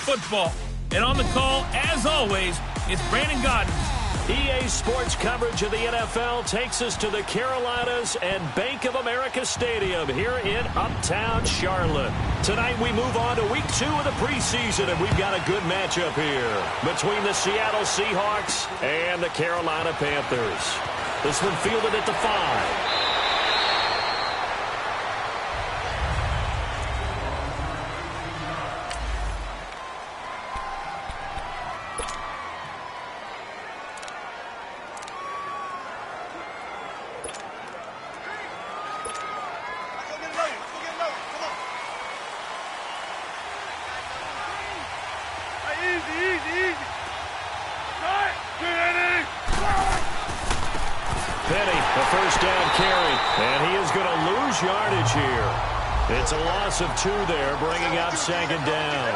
football. And on the call, as always, it's Brandon Godden. EA Sports coverage of the NFL takes us to the Carolinas and Bank of America Stadium here in Uptown Charlotte. Tonight we move on to week 2 of the preseason, and we've got a good matchup here between the Seattle Seahawks and the Carolina Panthers. This one fielded at the 5. Yardage here. It's a loss of 2 there, bringing up 2nd down.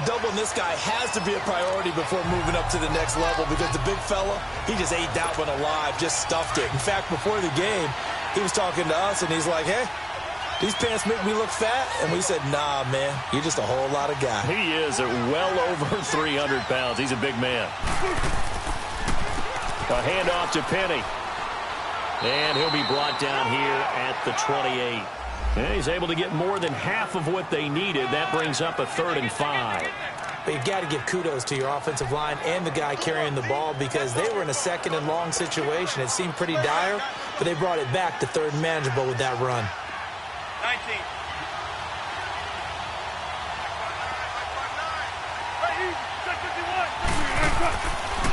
Doubling this guy has to be a priority before moving up to the next level because the big fella, he just ate that one alive, just stuffed it. In fact, before the game, he was talking to us, and he's like, hey, these pants make me look fat? And we said, nah, man, you're just a whole lot of guy. He is at well over 300 pounds. He's a big man. A handoff to Penny. And he'll be brought down here at the 28. And he's able to get more than half of what they needed. That brings up a 3rd and 5. But you've got to give kudos to your offensive line and the guy carrying the ball because they were in a 2nd and long situation. It seemed pretty dire, but they brought it back to 3rd and manageable with that run.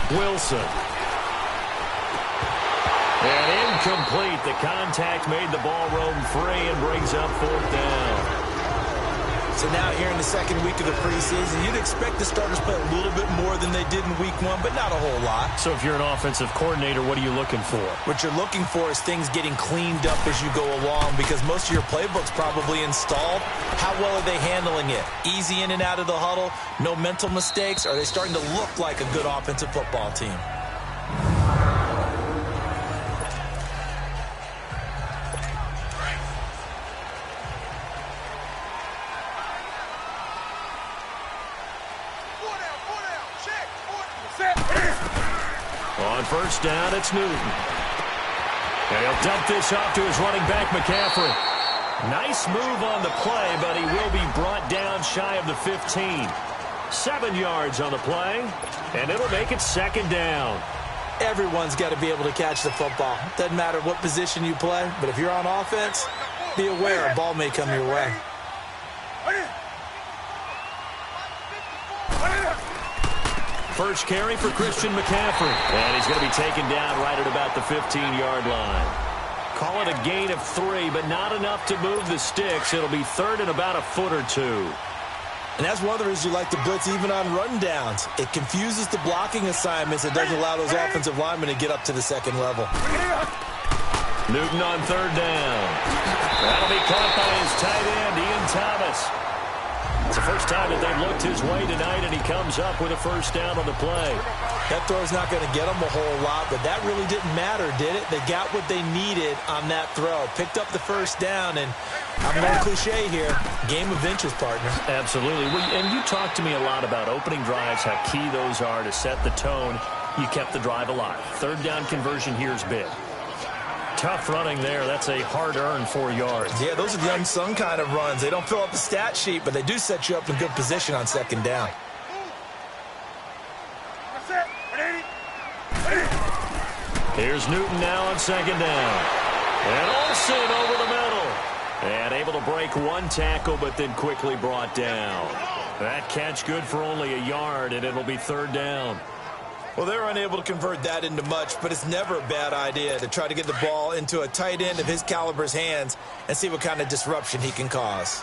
19. Wilson. And incomplete. The contact made the ball roam free and brings up 4th down. So now here in the 2nd week of the preseason, you'd expect the starters to play a little bit more than they did in week 1, but not a whole lot. So if you're an offensive coordinator, what are you looking for? What you're looking for is things getting cleaned up as you go along because most of your playbook's probably installed. How well are they handling it? Easy in and out of the huddle? No mental mistakes? Are they starting to look like a good offensive football team? On 1st down, it's Newton. And he'll dump this off to his running back, McCaffrey. Nice move on the play, but he will be brought down shy of the 15. 7 yards on the play, and it'll make it 2nd down. Everyone's got to be able to catch the football. Doesn't matter what position you play, but if you're on offense, be aware a ball may come your way. First carry for Christian McCaffrey. And he's going to be taken down right at about the 15-yard line. Call it a gain of 3, but not enough to move the sticks. It'll be 3rd and about a foot or 2. And that's one of the reasons you like to blitz even on rundowns. It confuses the blocking assignments. It doesn't allow those offensive linemen to get up to the 2nd level. Newton on 3rd down. That'll be caught by his tight end, Ian Thomas. It's the first time that they've looked his way tonight, and he comes up with a 1st down on the play. That throw's not going to get them a whole lot, but that really didn't matter, did it? They got what they needed on that throw. Picked up the 1st down, and I'm going cliche here. Game of inches, partner. Absolutely. And you talked to me a lot about opening drives, how key those are to set the tone. You kept the drive alive. 3rd down conversion here is big. Tough running there. That's a hard-earned 4 yards. Yeah, those are the unsung kind of runs. They don't fill up the stat sheet, but they do set you up in good position on 2nd down. Here's Newton now on 2nd down. And Olsen over the middle. And able to break 1 tackle, but then quickly brought down. That catch good for only a yard, and it'll be 3rd down. Well, they're unable to convert that into much, but it's never a bad idea to try to get the ball into a tight end of his caliber's hands and see what kind of disruption he can cause.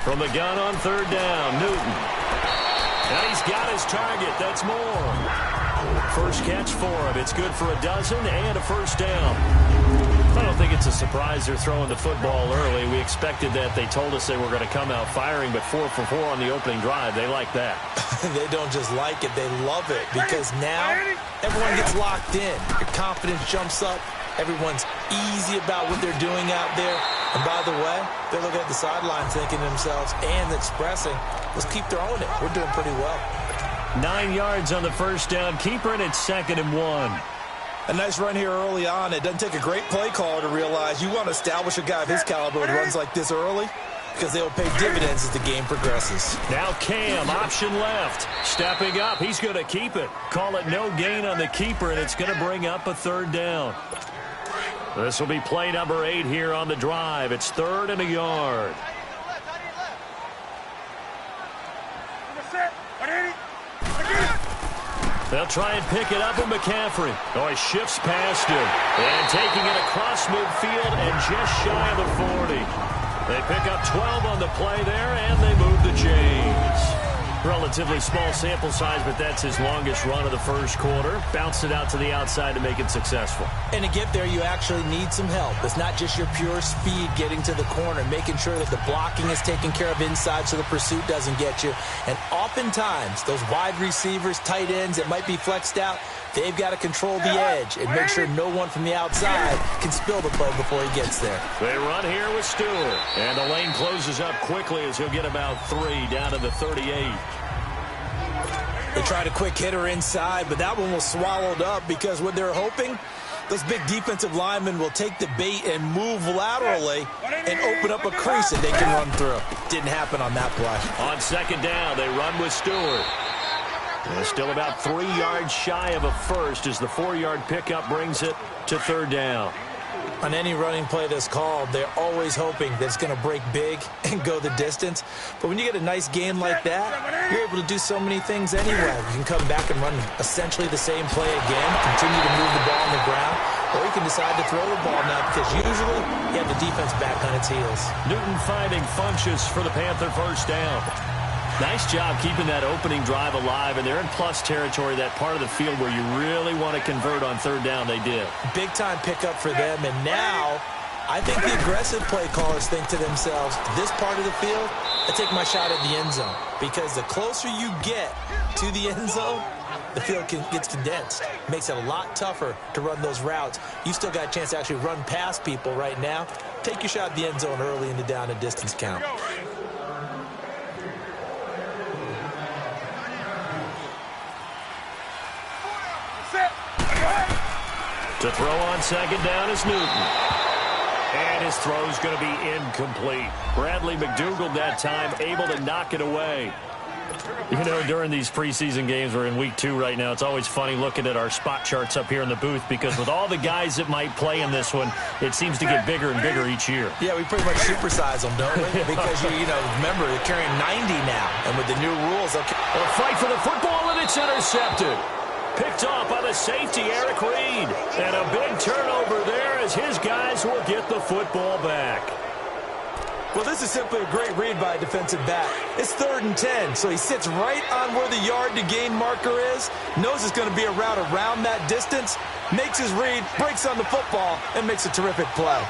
From the gun on 3rd down, Newton. And he's got his target. That's more. First catch for him. It's good for a dozen and a 1st down. I don't think it's a surprise they're throwing the football early. We expected that. They told us they were going to come out firing, but 4 for 4 on the opening drive. They like that. They don't just like it. They love it because now everyone gets locked in. Your confidence jumps up. Everyone's easy about what they're doing out there. And by the way, they're looking at the sideline thinking to themselves and expressing, let's keep throwing it. We're doing pretty well. 9 yards on the first down. Keeper, and it's 2nd and 1. A nice run here early on. It doesn't take a great play caller to realize you want to establish a guy of his caliber with runs like this early because they will pay dividends as the game progresses. Now Cam, option left. Stepping up. He's going to keep it. Call it no gain on the keeper, and it's going to bring up a 3rd down. This will be play number 8 here on the drive. It's 3rd and a yard. They'll try and pick it up with McCaffrey. Oh, he shifts past him. And taking it across midfield and just shy of the 40. They pick up 12 on the play there, and they move the chains. Relatively small sample size, but that's his longest run of the first quarter. Bounced it out to the outside to make it successful. And to get there, you actually need some help. It's not just your pure speed getting to the corner, making sure that the blocking is taken care of inside so the pursuit doesn't get you. And oftentimes, those wide receivers, tight ends that might be flexed out, they've got to control the edge and make sure no one from the outside can spill the play before he gets there. They run here with Stewart. And the lane closes up quickly as he'll get about 3 down to the 38. They tried a quick hitter inside, but that one was swallowed up because what they're hoping, those big defensive linemen will take the bait and move laterally and open up a crease that they can run through. Didn't happen on that play. On 2nd down, they run with Stewart. They're still about 3 yards shy of a first as the 4-yard pickup brings it to 3rd down. On any running play that's called, they're always hoping that it's going to break big and go the distance. But when you get a nice game like that, you're able to do so many things anyway. You can come back and run essentially the same play again, continue to move the ball on the ground, or you can decide to throw the ball now because usually you have the defense back on its heels. Newton finding Funchess for the Panther first down. Nice job keeping that opening drive alive, and they're in plus territory, that part of the field where you really want to convert on 3rd down. They did. Big-time pickup for them, and now I think the aggressive play callers think to themselves, this part of the field, I take my shot at the end zone, because the closer you get to the end zone, the field gets condensed. Makes it a lot tougher to run those routes. You still got a chance to actually run past people right now. Take your shot at the end zone early in the down and distance count. To throw on 2nd down is Newton. And his throw's going to be incomplete. Bradley McDougald that time able to knock it away. You know, during these preseason games, we're in week 2 right now, it's always funny looking at our spot charts up here in the booth because with all the guys that might play in this one, it seems to get bigger and bigger each year. Yeah, we pretty much supersize them, don't we? Because, remember, they're carrying 90 now. And with the new rules, they'll fight for the football, and it's intercepted. Picked off by the safety, Eric Reed. And a big turnover there as his guys will get the football back. Well, this is simply a great read by a defensive back. It's 3rd and 10, so he sits right on where the yard-to-gain marker is, knows it's going to be a route around that distance, makes his read, breaks on the football, and makes a terrific play.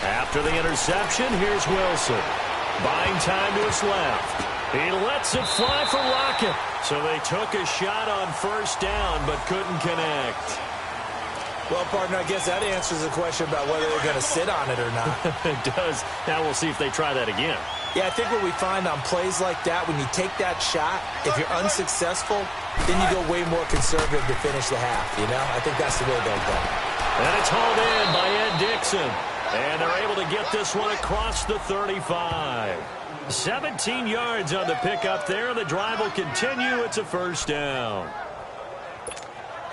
After the interception, here's Wilson. Buying time to his left. He lets it fly for Lockett. So they took a shot on 1st down, but couldn't connect. Well, partner, I guess that answers the question about whether they're going to sit on it or not. It does. Now we'll see if they try that again. Yeah, I think what we find on plays like that, when you take that shot, if you're unsuccessful, then you go way more conservative to finish the half, I think that's the way they'll go. And it's hauled in by Ed Dixon. And they're able to get this one across the 35. 17 yards on the pickup there. The drive will continue. It's a 1st down.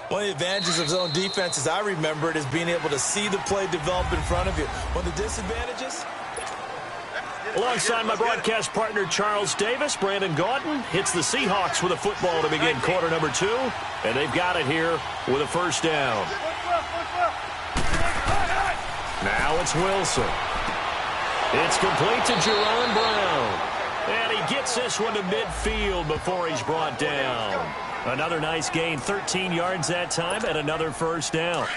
One of the advantages of zone defense, as I remember it, is being able to see the play develop in front of you. One of the disadvantages? Alongside my broadcast partner, Charles Davis, Brandon Gaudin hits the Seahawks with a football to begin quarter number 2. And they've got it here with a 1st down. Now it's Wilson. It's complete to Jerron Brown. And he gets this one to midfield before he's brought down. Another nice gain, 13 yards that time, and another 1st down.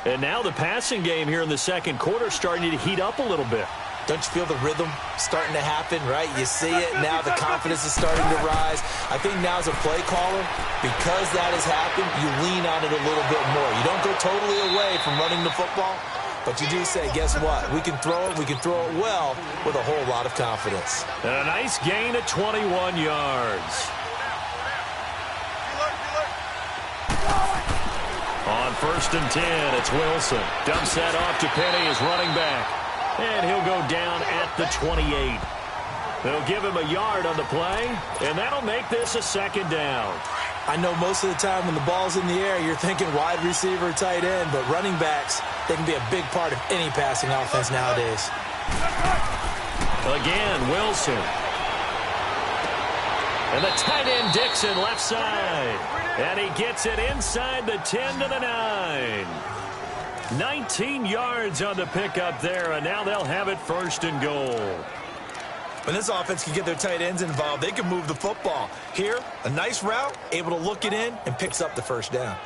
And now the passing game here in the 2nd quarter starting to heat up a little bit. Don't you feel the rhythm starting to happen, right? You see it. Now the confidence is starting to rise. I think now as a play caller, because that has happened, you lean on it a little bit more. You don't go totally away from running the football, but you do say, guess what? We can throw it well with a whole lot of confidence. And a nice gain of 21 yards. On 1st and 10, it's Wilson. Dumps that off to Penny as running back. And he'll go down at the 28. They'll give him a yard on the play, and that'll make this a 2nd down. I know most of the time when the ball's in the air, you're thinking wide receiver, tight end, but running backs, they can be a big part of any passing offense nowadays. Again, Wilson. And the tight end Dixon left side. And he gets it inside the 10 to the 9. 19 yards on the pickup there, and now they'll have it 1st and goal. When this offense can get their tight ends involved, they can move the football. Here, a nice route, able to look it in, and picks up the 1st down.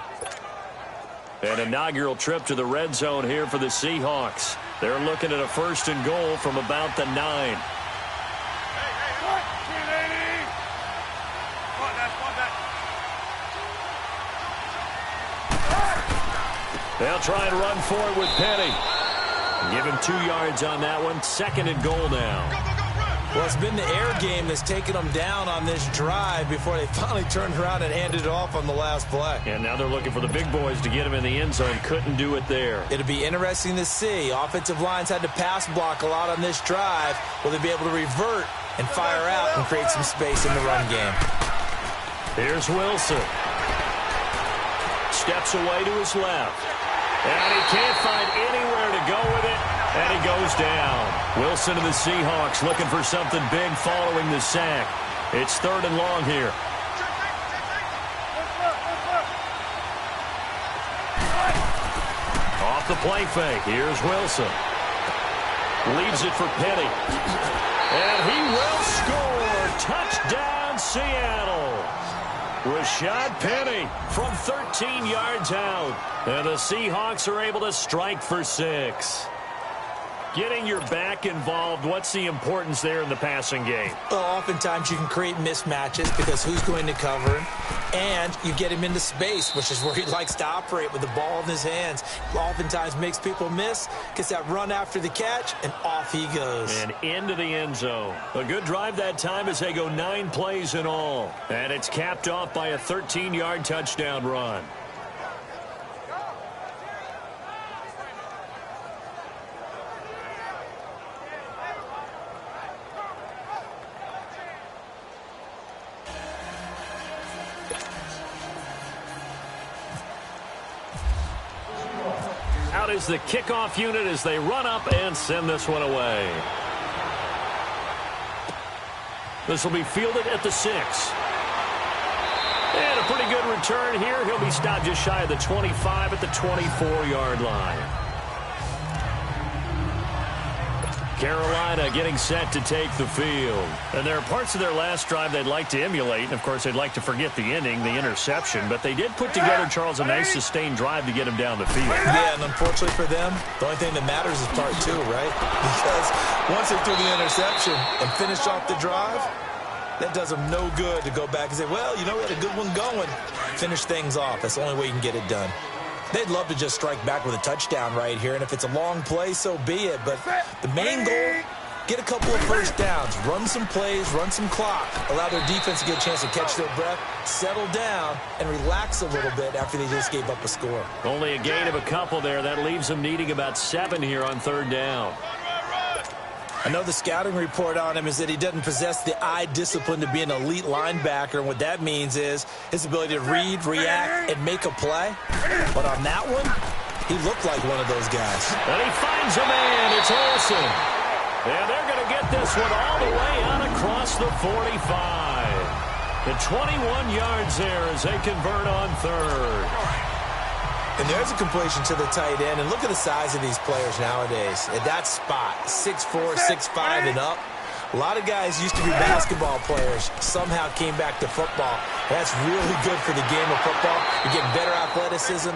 An inaugural trip to the red zone here for the Seahawks. They're looking at a 1st and goal from about the 9. They'll try and run for it with Penny. Give him 2 yards on that one. 2nd and goal now. Well, it's been the air game that's taken them down on this drive before they finally turned around and handed it off on the last play. And now they're looking for the big boys to get him in the end zone. Couldn't do it there. It'll be interesting to see. Offensive lines had to pass block a lot on this drive. Will they be able to revert and fire out and create some space in the run game? Here's Wilson. Steps away to his left. And he can't find anywhere to go with it. And he goes down. Wilson and the Seahawks looking for something big following the sack. It's 3rd and long here. Off the play fake. Here's Wilson. Leaves it for Penny. And he will score. Touchdown, Seattle. Rashad Penny from 13 yards out. And the Seahawks are able to strike for 6. Getting your back involved, what's the importance there in the passing game? Well, oftentimes you can create mismatches because who's going to cover him? And you get him into space, which is where he likes to operate with the ball in his hands. Oftentimes makes people miss, gets that run after the catch, and off he goes. And into the end zone. A good drive that time as they go 9 plays in all. And it's capped off by a 13-yard touchdown run. Out is the kickoff unit as they run up and send this one away. This will be fielded at the 6. And a pretty good return here. He'll be stopped just shy of the 25 at the 24-yard line. Carolina getting set to take the field. And there are parts of their last drive they'd like to emulate. And, of course, they'd like to forget the ending, the interception. But they did put together, Charles, a nice sustained drive to get him down the field. Yeah, and unfortunately for them, the only thing that matters is part 2, right? Because once they threw the interception and finished off the drive, that does them no good to go back and say, well, you know, we had a good one going. Finish things off. That's the only way you can get it done. They'd love to just strike back with a touchdown right here, and if it's a long play, so be it. But the main goal, get a couple of 1st downs, run some plays, run some clock, allow their defense to get a chance to catch their breath, settle down, and relax a little bit after they just gave up a score. Only a gain of a couple there. That leaves them needing about 7 here on 3rd down. I know the scouting report on him is that he doesn't possess the eye discipline to be an elite linebacker. And what that means is his ability to read, react, and make a play. But on that one, he looked like one of those guys. And he finds a man. It's Olsen. And they're going to get this one all the way out across the 45. The 21 yards there as they convert on 3rd. And there's a completion to the tight end. And look at the size of these players nowadays. At that spot, 6'4", 6'5", and up. A lot of guys used to be basketball players, somehow came back to football. That's really good for the game of football. You're getting better athleticism,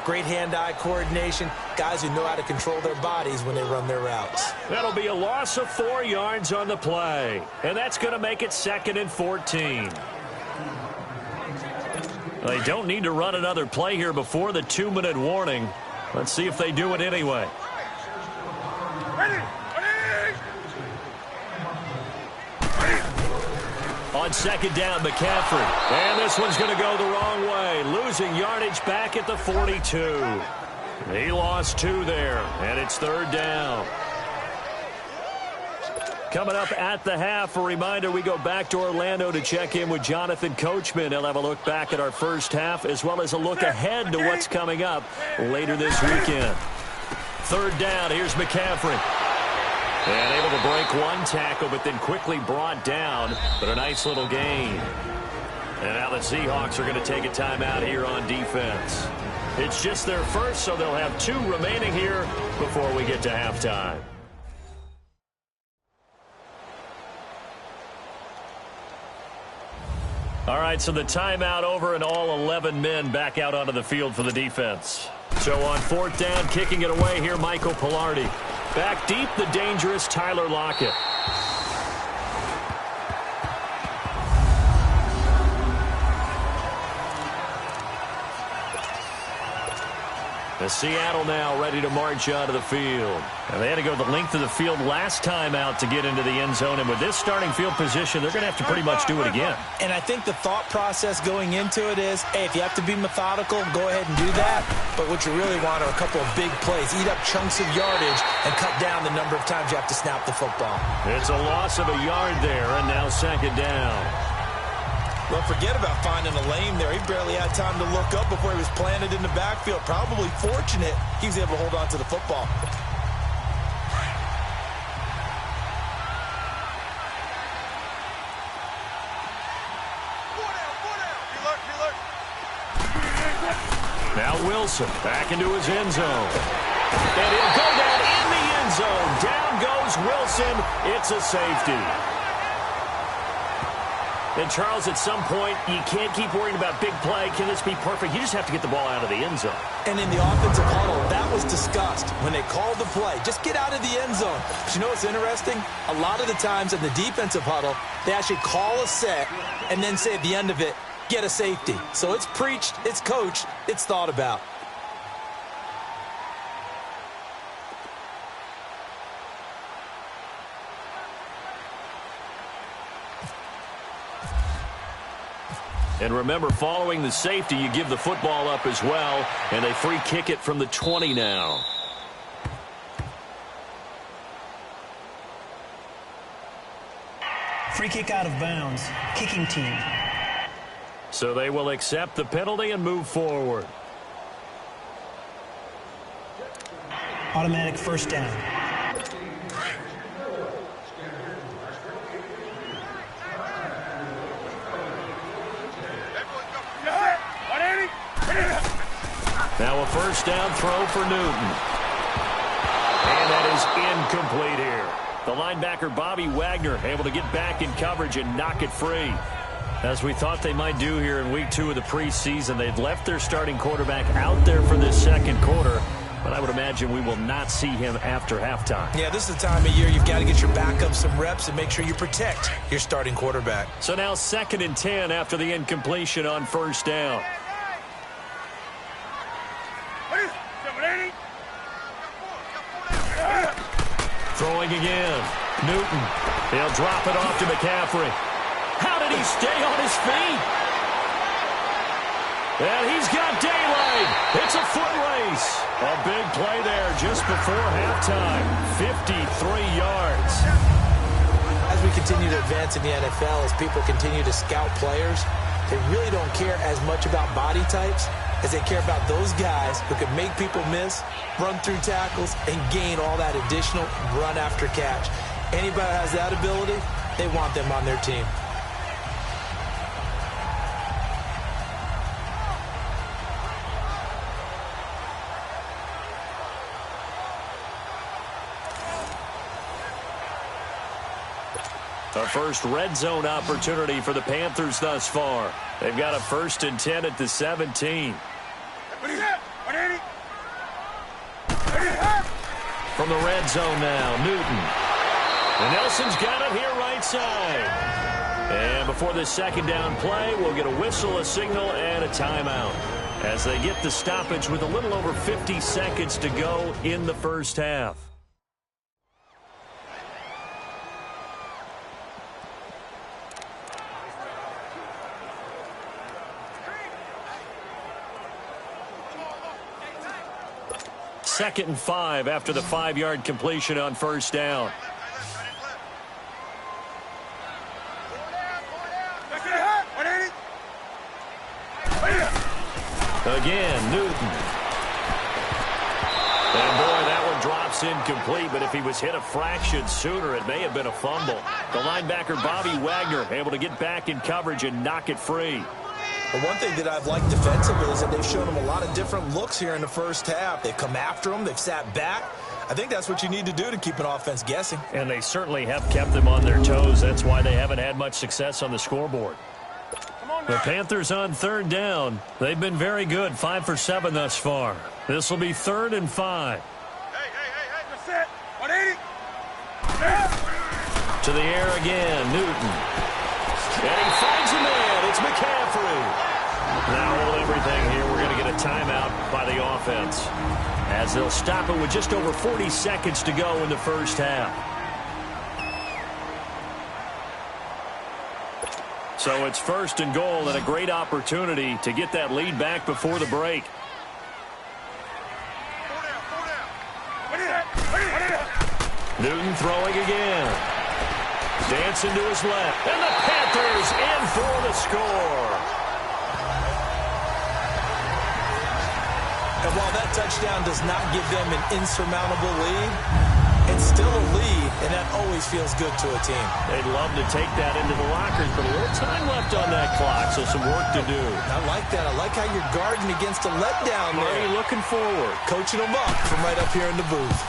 great hand-eye coordination, guys who know how to control their bodies when they run their routes. That'll be a loss of 4 yards on the play. And that's going to make it 2nd and 14. They don't need to run another play here before the 2-minute warning. Let's see if they do it anyway. On 2nd down, McCaffrey. And this one's going to go the wrong way. Losing yardage back at the 42. He lost 2 there, and it's 3rd down. Coming up at the half, a reminder, we go back to Orlando to check in with Jonathan Coachman. He'll have a look back at our first half, as well as a look ahead to what's coming up later this weekend. 3rd down, here's McCaffrey. And able to break one tackle, but then quickly brought down. But a nice little gain. And now the Seahawks are going to take a timeout here on defense. It's just their first, so they'll have 2 remaining here before we get to halftime. All right, so the timeout over and all 11 men back out onto the field for the defense. So on 4th down, kicking it away here, Michael Pilardi. Back deep, the dangerous Tyler Lockett. As Seattle now ready to march onto the field. And they had to go the length of the field last time out to get into the end zone. And with this starting field position, they're going to have to pretty much do it again. And I think the thought process going into it is, hey, if you have to be methodical, go ahead and do that. But what you really want are a couple of big plays. Eat up chunks of yardage and cut down the number of times you have to snap the football. It's a loss of a yard there, and now 2nd down. Well, forget about finding a lane there. He barely had time to look up before he was planted in the backfield. Probably fortunate he was able to hold on to the football. Now Wilson back into his end zone. And he'll go down in the end zone. Down goes Wilson. It's a safety. And, Charles, at some point, you can't keep worrying about big play. Can this be perfect? You just have to get the ball out of the end zone. And in the offensive huddle, that was discussed when they called the play. Just get out of the end zone. But you know what's interesting? A lot of the times in the defensive huddle, they actually call a set and then say at the end of it, get a safety. So it's preached, it's coached, it's thought about. And remember, following the safety, you give the football up as well, and they free kick it from the 20 now. Free kick out of bounds. Kicking team. So they will accept the penalty and move forward. Automatic 1st down. Now a 1st down throw for Newton. And that is incomplete here. The linebacker Bobby Wagner able to get back in coverage and knock it free. As we thought they might do here in week 2 of the preseason, they'd left their starting quarterback out there for this 2nd quarter. But I would imagine we will not see him after halftime. Yeah, this is the time of year you've got to get your backup some reps and make sure you protect your starting quarterback. So now 2nd and 10 after the incompletion on 1st down. Throwing again. Newton. He'll drop it off to McCaffrey. How did he stay on his feet? And he's got daylight. It's a foot race. A big play there just before halftime. 53 yards. As we continue to advance in the NFL, as people continue to scout players, they really don't care as much about body types as they care about those guys who can make people miss, run through tackles, and gain all that additional run after catch. Anybody who has that ability, they want them on their team. A first red zone opportunity for the Panthers thus far. They've got a 1st and 10 at the 17. From the red zone now, Newton. And Nelson's got it here right side. And before this second down play, we'll get a whistle, a signal, and a timeout as they get the stoppage with a little over 50 seconds to go in the first half. Second and 5 after the 5-yard completion on first down. Again, Newton. And boy, that one drops incomplete, but if he was hit a fraction sooner, it may have been a fumble. The linebacker, Bobby Wagner, able to get back in coverage and knock it free. But one thing that I've liked defensively is that they've shown him a lot of different looks here in the first half. They've come after him. They've sat back. I think that's what you need to do to keep an offense guessing. And they certainly have kept them on their toes. That's why they haven't had much success on the scoreboard. The Panthers on third down. They've been very good, 5 for 7 thus far. This will be 3rd and 5. That's it. 180. To the air again, Newton. And he finds a man. It's McCaffrey. Now hold everything here. We're going to get a timeout by the offense as they'll stop it with just over 40 seconds to go in the first half. So it's 1st and goal and a great opportunity to get that lead back before the break. Newton throwing again. Dancing to his left. And the Panthers in for the score. And while that touchdown does not give them an insurmountable lead, it's still a lead, and that always feels good to a team. They'd love to take that into the lockers, but a little time left on that clock, so some work to do. I like that. I like how you're guarding against a letdown there. Marty looking forward. Coaching them up from right up here in the booth.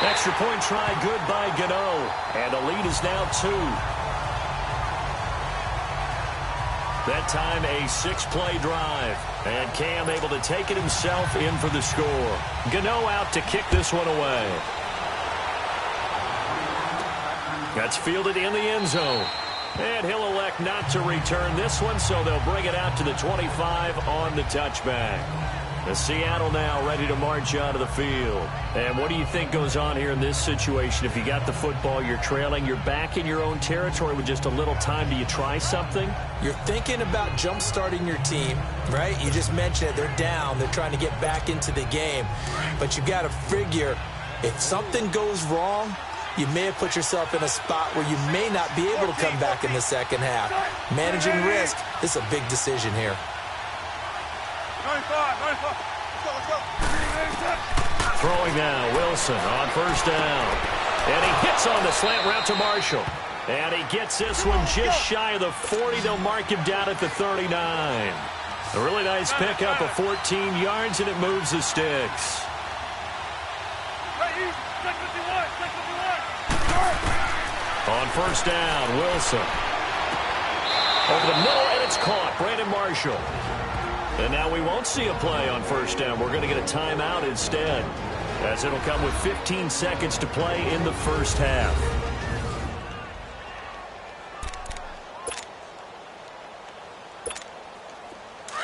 Extra point try good by Gano, and the lead is now 2. That time a 6-play drive, and Cam able to take it himself in for the score. Gano out to kick this one away. That's fielded in the end zone, and he'll elect not to return this one, so they'll bring it out to the 25 on the touchback. The Seattle now ready to march out of the field. And what do you think goes on here in this situation? If you got the football, you're trailing, you're back in your own territory with just a little time. Do you try something? You're thinking about jump-starting your team, right? You just mentioned it. They're down. They're trying to get back into the game. But you got to figure if something goes wrong, you may have put yourself in a spot where you may not be able to come back in the second half. Managing risk is a big decision here. 95. Let's go. Throwing now, Wilson on first down. And he hits on the slant route to Marshall. And he gets this one just shy of the 40. They'll mark him down at the 39. A really nice pickup of 14 yards, and it moves the sticks. On first down, Wilson. Over the middle, and it's caught. Brandon Marshall. And now we won't see a play on first down. We're going to get a timeout instead, as it'll come with 15 seconds to play in the first half.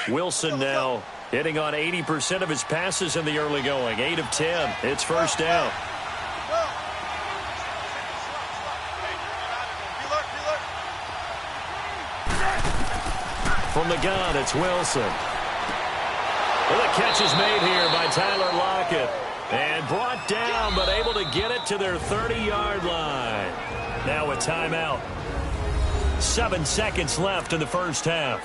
Wilson now hitting on 80% of his passes in the early going. 8 of 10. It's first down. From the gun, it's Wilson. Well, the catch is made here by Tyler Lockett. And brought down, but able to get it to their 30-yard line. Now a timeout. 7 seconds left in the first half.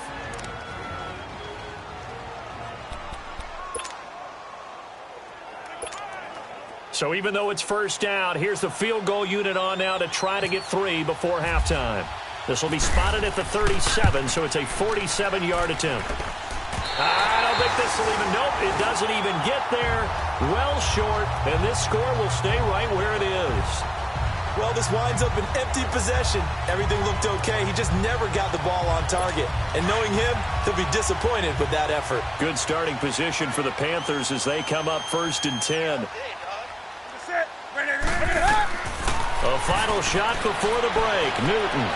So even though it's first down, here's the field goal unit on now to try to get 3 before halftime. This will be spotted at the 37, so it's a 47-yard attempt. I don't think this will even, nope, it doesn't even get there. Well short, and this score will stay right where it is. Well, this winds up an empty possession. Everything looked okay. He just never got the ball on target. And knowing him, he'll be disappointed with that effort. Good starting position for the Panthers as they come up 1st and 10. A final shot before the break. Newton.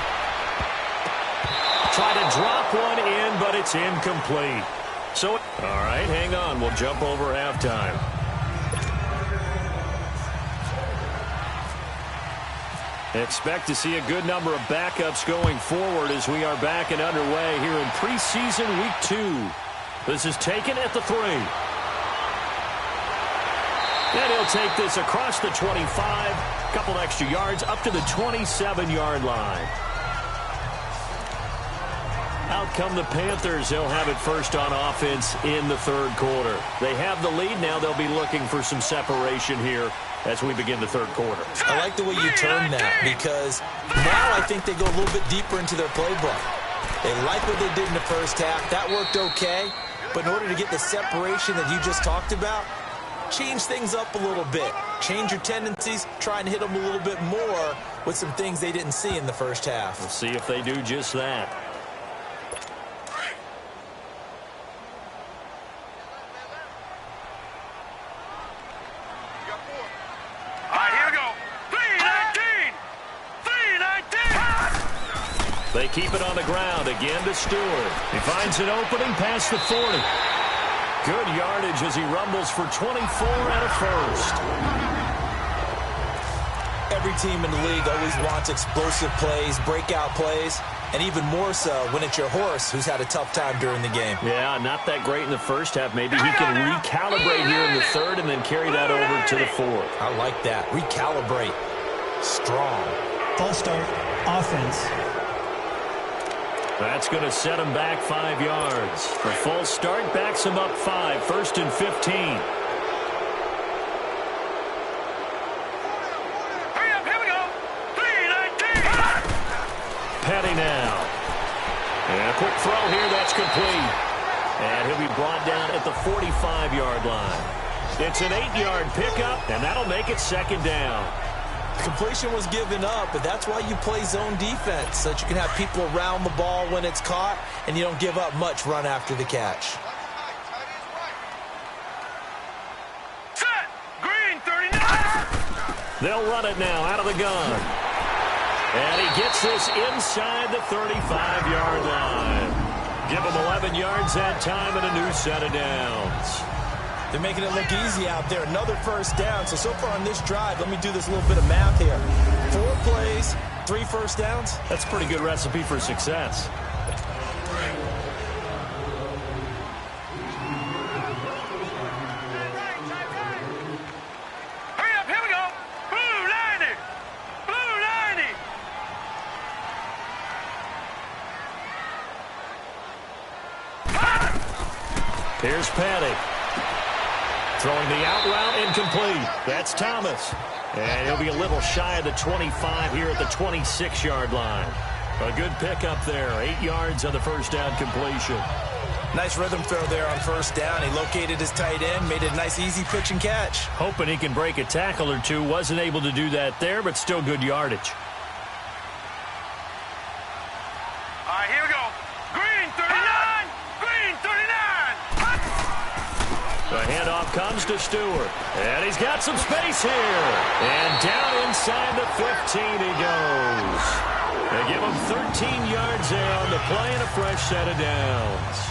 Try to drop one in, but it's incomplete. So, all right, hang on. We'll jump over halftime. Expect to see a good number of backups going forward as we are back and underway here in preseason week 2. This is taken at the 3. And he'll take this across the 25. Couple extra yards up to the 27-yard line. Out come the Panthers. They'll have it first on offense in the 3rd quarter. They have the lead. Now they'll be looking for some separation here as we begin the 3rd quarter. I like the way you turn that because now I think they go a little bit deeper into their playbook. They like what they did in the first half. That worked okay. But in order to get the separation that you just talked about, change things up a little bit. Change your tendencies. Try and hit them a little bit more with some things they didn't see in the first half. We'll see if they do just that. They keep it on the ground again to Stewart. He finds an opening past the 40. Good yardage as he rumbles for 24 and a first. Every team in the league always wants explosive plays, breakout plays, and even more so when it's your horse who's had a tough time during the game. Yeah, not that great in the first half. Maybe he can recalibrate here in the 3rd and then carry that over to the 4th. I like that. Recalibrate. Strong. False start. Offense. That's going to set him back 5 yards. The false start backs him up 5, 1st and 15. Hurry up, here we go. 3-19. Petty now. And a quick throw here, that's complete. And he'll be brought down at the 45-yard line. It's an 8-yard pickup, and that'll make it 2nd down. Completion was given up, but that's why you play zone defense, so that you can have people around the ball when it's caught, and you don't give up much run after the catch. Set. Green, 39. They'll run it now out of the gun. And he gets this inside the 35-yard line. Give him 11 yards that time and a new set of downs. They're making it look easy out there. Another first down. So far on this drive, let me do this little bit of math here. 4 plays, 3 first downs. That's a pretty good recipe for success. Hurry up, here we go. Blue 90. Blue 90. Here's Petty. Throwing the out route incomplete. That's Thomas. And he'll be a little shy of the 25 here at the 26-yard line. A good pickup there. 8 yards on the first down completion. Nice rhythm throw there on first down. He located his tight end, made it a nice easy pitch and catch. Hoping he can break a tackle or two. Wasn't able to do that there, but still good yardage. All right, here we go. Green, 39. Green, 39. The handoff comes to Stewart. And he's got some space here. And down inside the 15 he goes. They give him 13 yards there on the play and a fresh set of downs.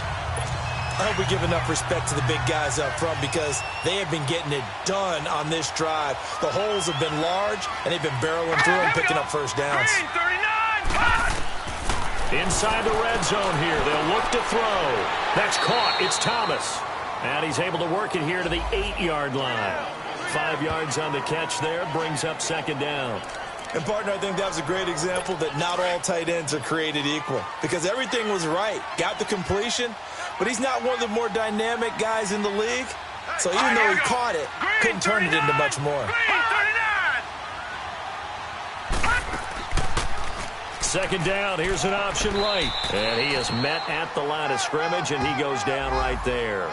I hope we give enough respect to the big guys up front because they have been getting it done on this drive. The holes have been large, and they've been barreling through and picking up first downs. Green, 39. Inside the red zone here. They'll look to throw. That's caught. It's Thomas. And he's able to work it here to the 8-yard line. 5 yards on the catch there. Brings up 2nd down. And, partner, I think that was a great example that not all tight ends are created equal because everything was right. Got the completion, but he's not one of the more dynamic guys in the league. So even though he caught it, couldn't turn it into much more. Green, 2nd down. Here's an option right. And he is met at the line of scrimmage, and he goes down right there.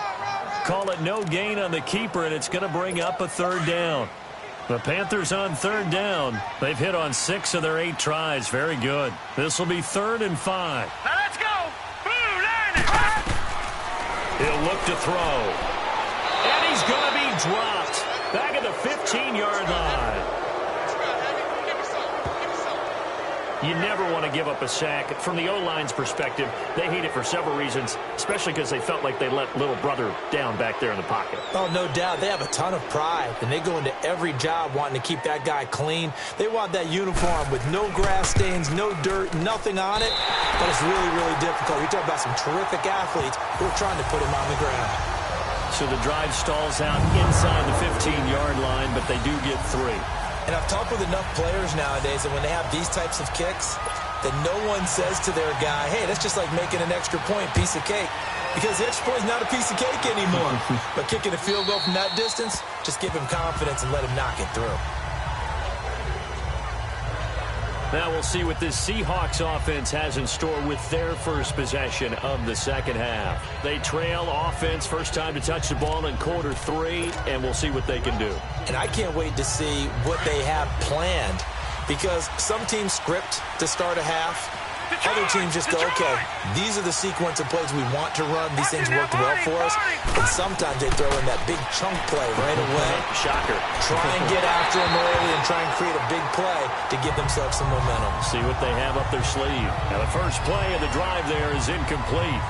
Call it no gain on the keeper, and it's going to bring up a 3rd down. The Panthers on third down. They've hit on 6 of their 8 tries. Very good. This will be 3rd and 5. Now let's go. Blue line. He'll look to throw. And he's going to be dropped. Back at the 15-yard line. You never want to give up a sack. From the O-line's perspective, they hate it for several reasons, especially because they felt like they let little brother down back there in the pocket. Oh, no doubt. They have a ton of pride, and they go into every job wanting to keep that guy clean. They want that uniform with no grass stains, no dirt, nothing on it. But it's really, really difficult. You're talking about some terrific athletes who are trying to put him on the ground. So the drive stalls out inside the 15-yard line, but they do get 3. And I've talked with enough players nowadays that when they have these types of kicks, that no one says to their guy, hey, that's just like making an extra point, piece of cake. Because the extra point is not a piece of cake anymore. But kicking a field goal from that distance, just give him confidence and let him knock it through. Now we'll see what this Seahawks offense has in store with their first possession of the second half. They trail offense, first time to touch the ball in quarter 3, and we'll see what they can do. And I can't wait to see what they have planned, because some teams script to start a half. Other teams just go, okay, these are the sequence of plays we want to run. These things worked well for us. And sometimes they throw in that big chunk play right away. Shocker. Try and get after them early and try and create a big play to give themselves some momentum. See what they have up their sleeve. Now the first play of the drive there is incomplete.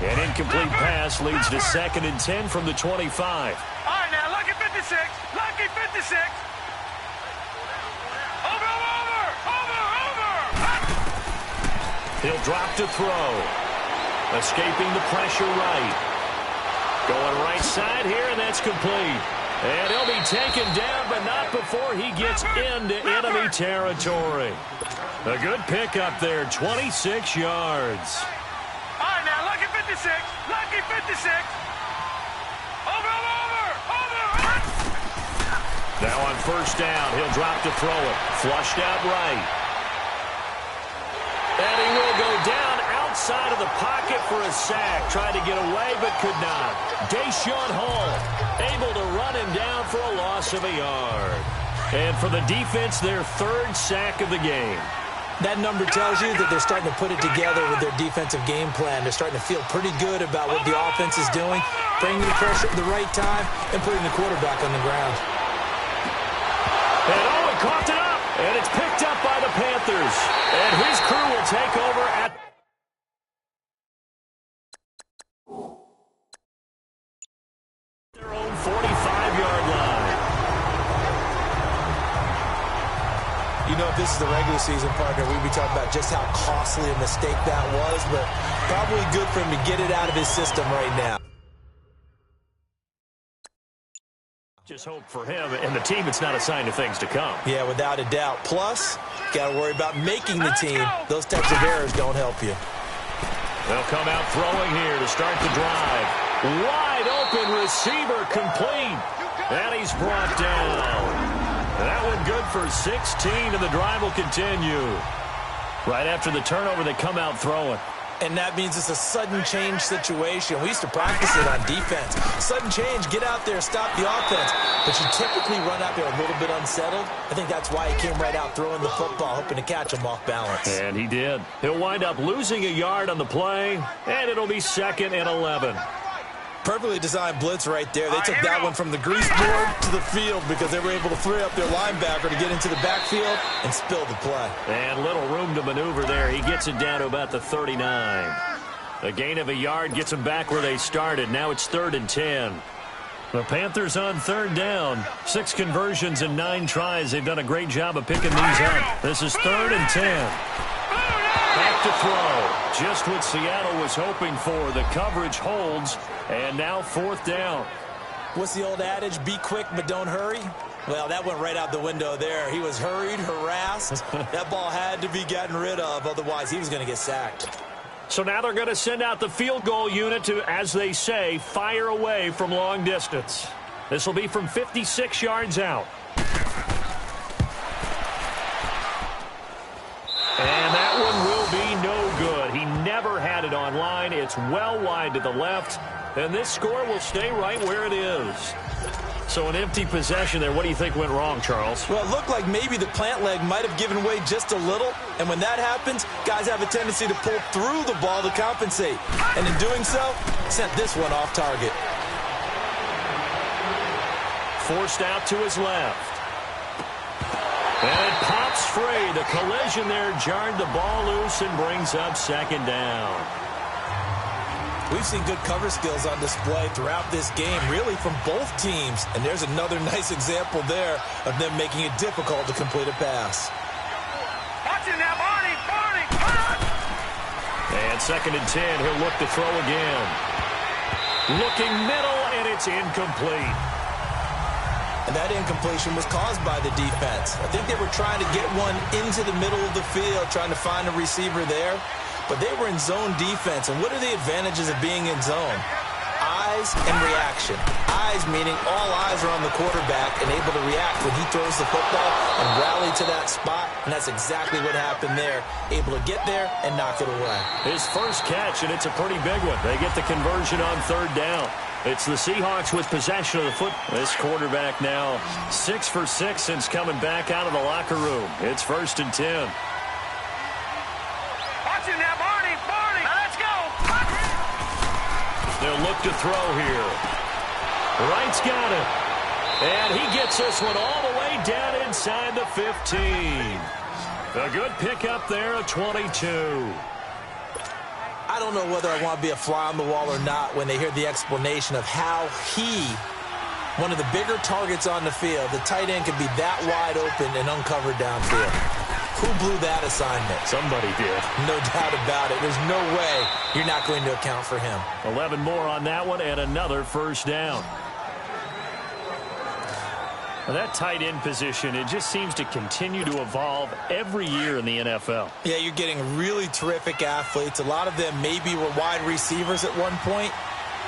An incomplete pass leads to 2nd and 10 from the 25. All right, now, lucky 56. Lucky 56. Over. He'll drop to throw. Escaping the pressure right. Going right side here, and that's complete. And he'll be taken down, but not before he gets into enemy territory. A good pickup there, 26 yards. All right, now, lucky 56. Lucky 56. Over. Now on first down, he'll drop to throw it. Flushed out right. And he will go down outside of the pocket for a sack. Tried to get away, but could not. Deshaun Hall able to run him down for a loss of a yard. And for the defense, their 3rd sack of the game. That number tells you that they're starting to put it together with their defensive game plan. They're starting to feel pretty good about what the offense is doing, bringing the pressure at the right time, and putting the quarterback on the ground. And Owen coughed it up, and it's picked up by the Panthers. And his crew will take over at their own 45-yard line. You know, if this is the regular season, partner, we'd be talking about just how costly a mistake that was, but probably good for him to get it out of his system right now. Just hope for him and the team it's not a sign of things to come. Yeah, without a doubt. Plus, got to worry about making the team. Those types of errors don't help you. They'll come out throwing here to start the drive. Wide open receiver complete. And he's brought down. That one good for 16, and the drive will continue. Right after the turnover, they come out throwing. And that means it's a sudden change situation. We used to practice it on defense. Sudden change, get out there, stop the offense. But you typically run out there a little bit unsettled. I think that's why he came right out throwing the football, hoping to catch him off balance. And he did. He'll wind up losing a yard on the play, and it'll be 2nd and 11. Perfectly designed blitz right there. They took that one from the grease board to the field because they were able to free up their linebacker to get into the backfield and spill the play. And little room to maneuver there. He gets it down to about the 39. A gain of a yard gets them back where they started. Now it's 3rd and 10. The Panthers on 3rd down. 6 conversions and 9 tries. They've done a great job of picking these up. This is 3rd and 10. Back to throw. Just what Seattle was hoping for. The coverage holds. And now 4th down. What's the old adage? Be quick, but don't hurry. Well, that went right out the window there. He was hurried, harassed. That ball had to be gotten rid of. Otherwise, he was going to get sacked. So now they're going to send out the field goal unit to, as they say, fire away from long distance. This will be from 56 yards out. And that one will be no good. He never had it on line. It's gets well wide to the left, and this score will stay right where it is. So an empty possession there. What do you think went wrong, Charles? Well, it looked like maybe the plant leg might have given way just a little. And when that happens, guys have a tendency to pull through the ball to compensate. And in doing so, sent this one off target. Forced out to his left. And it pops free. The collision there jarred the ball loose and brings up second down. We've seen good cover skills on display throughout this game, really from both teams. And there's another nice example there of them making it difficult to complete a pass. Watching that, Barney! And 2nd and 10, he'll look to throw again. Looking middle, and it's incomplete. And that incompletion was caused by the defense. I think they were trying to get one into the middle of the field, trying to find a receiver there. But they were in zone defense. And what are the advantages of being in zone? Eyes and reaction. Eyes meaning all eyes are on the quarterback and able to react when he throws the football and rally to that spot. And that's exactly what happened there. Able to get there and knock it away. His first catch, and it's a pretty big one. They get the conversion on 3rd down. It's the Seahawks with possession of the foot. This quarterback now 6 for 6 since coming back out of the locker room. It's 1st and 10. Watching that, Barney! Now let's go! They'll look to throw here. Wright's got it. And he gets this one all the way down inside the 15. A good pickup there, a 22. I don't know whether I want to be a fly on the wall or not when they hear the explanation of how one of the bigger targets on the field, the tight end can be that wide open and uncovered downfield. Who blew that assignment? Somebody did. No doubt about it. There's no way you're not going to account for him. 11 more on that one and another 1st down. Well, that tight end position, it just seems to continue to evolve every year in the NFL. Yeah, you're getting really terrific athletes. A lot of them maybe were wide receivers at one point.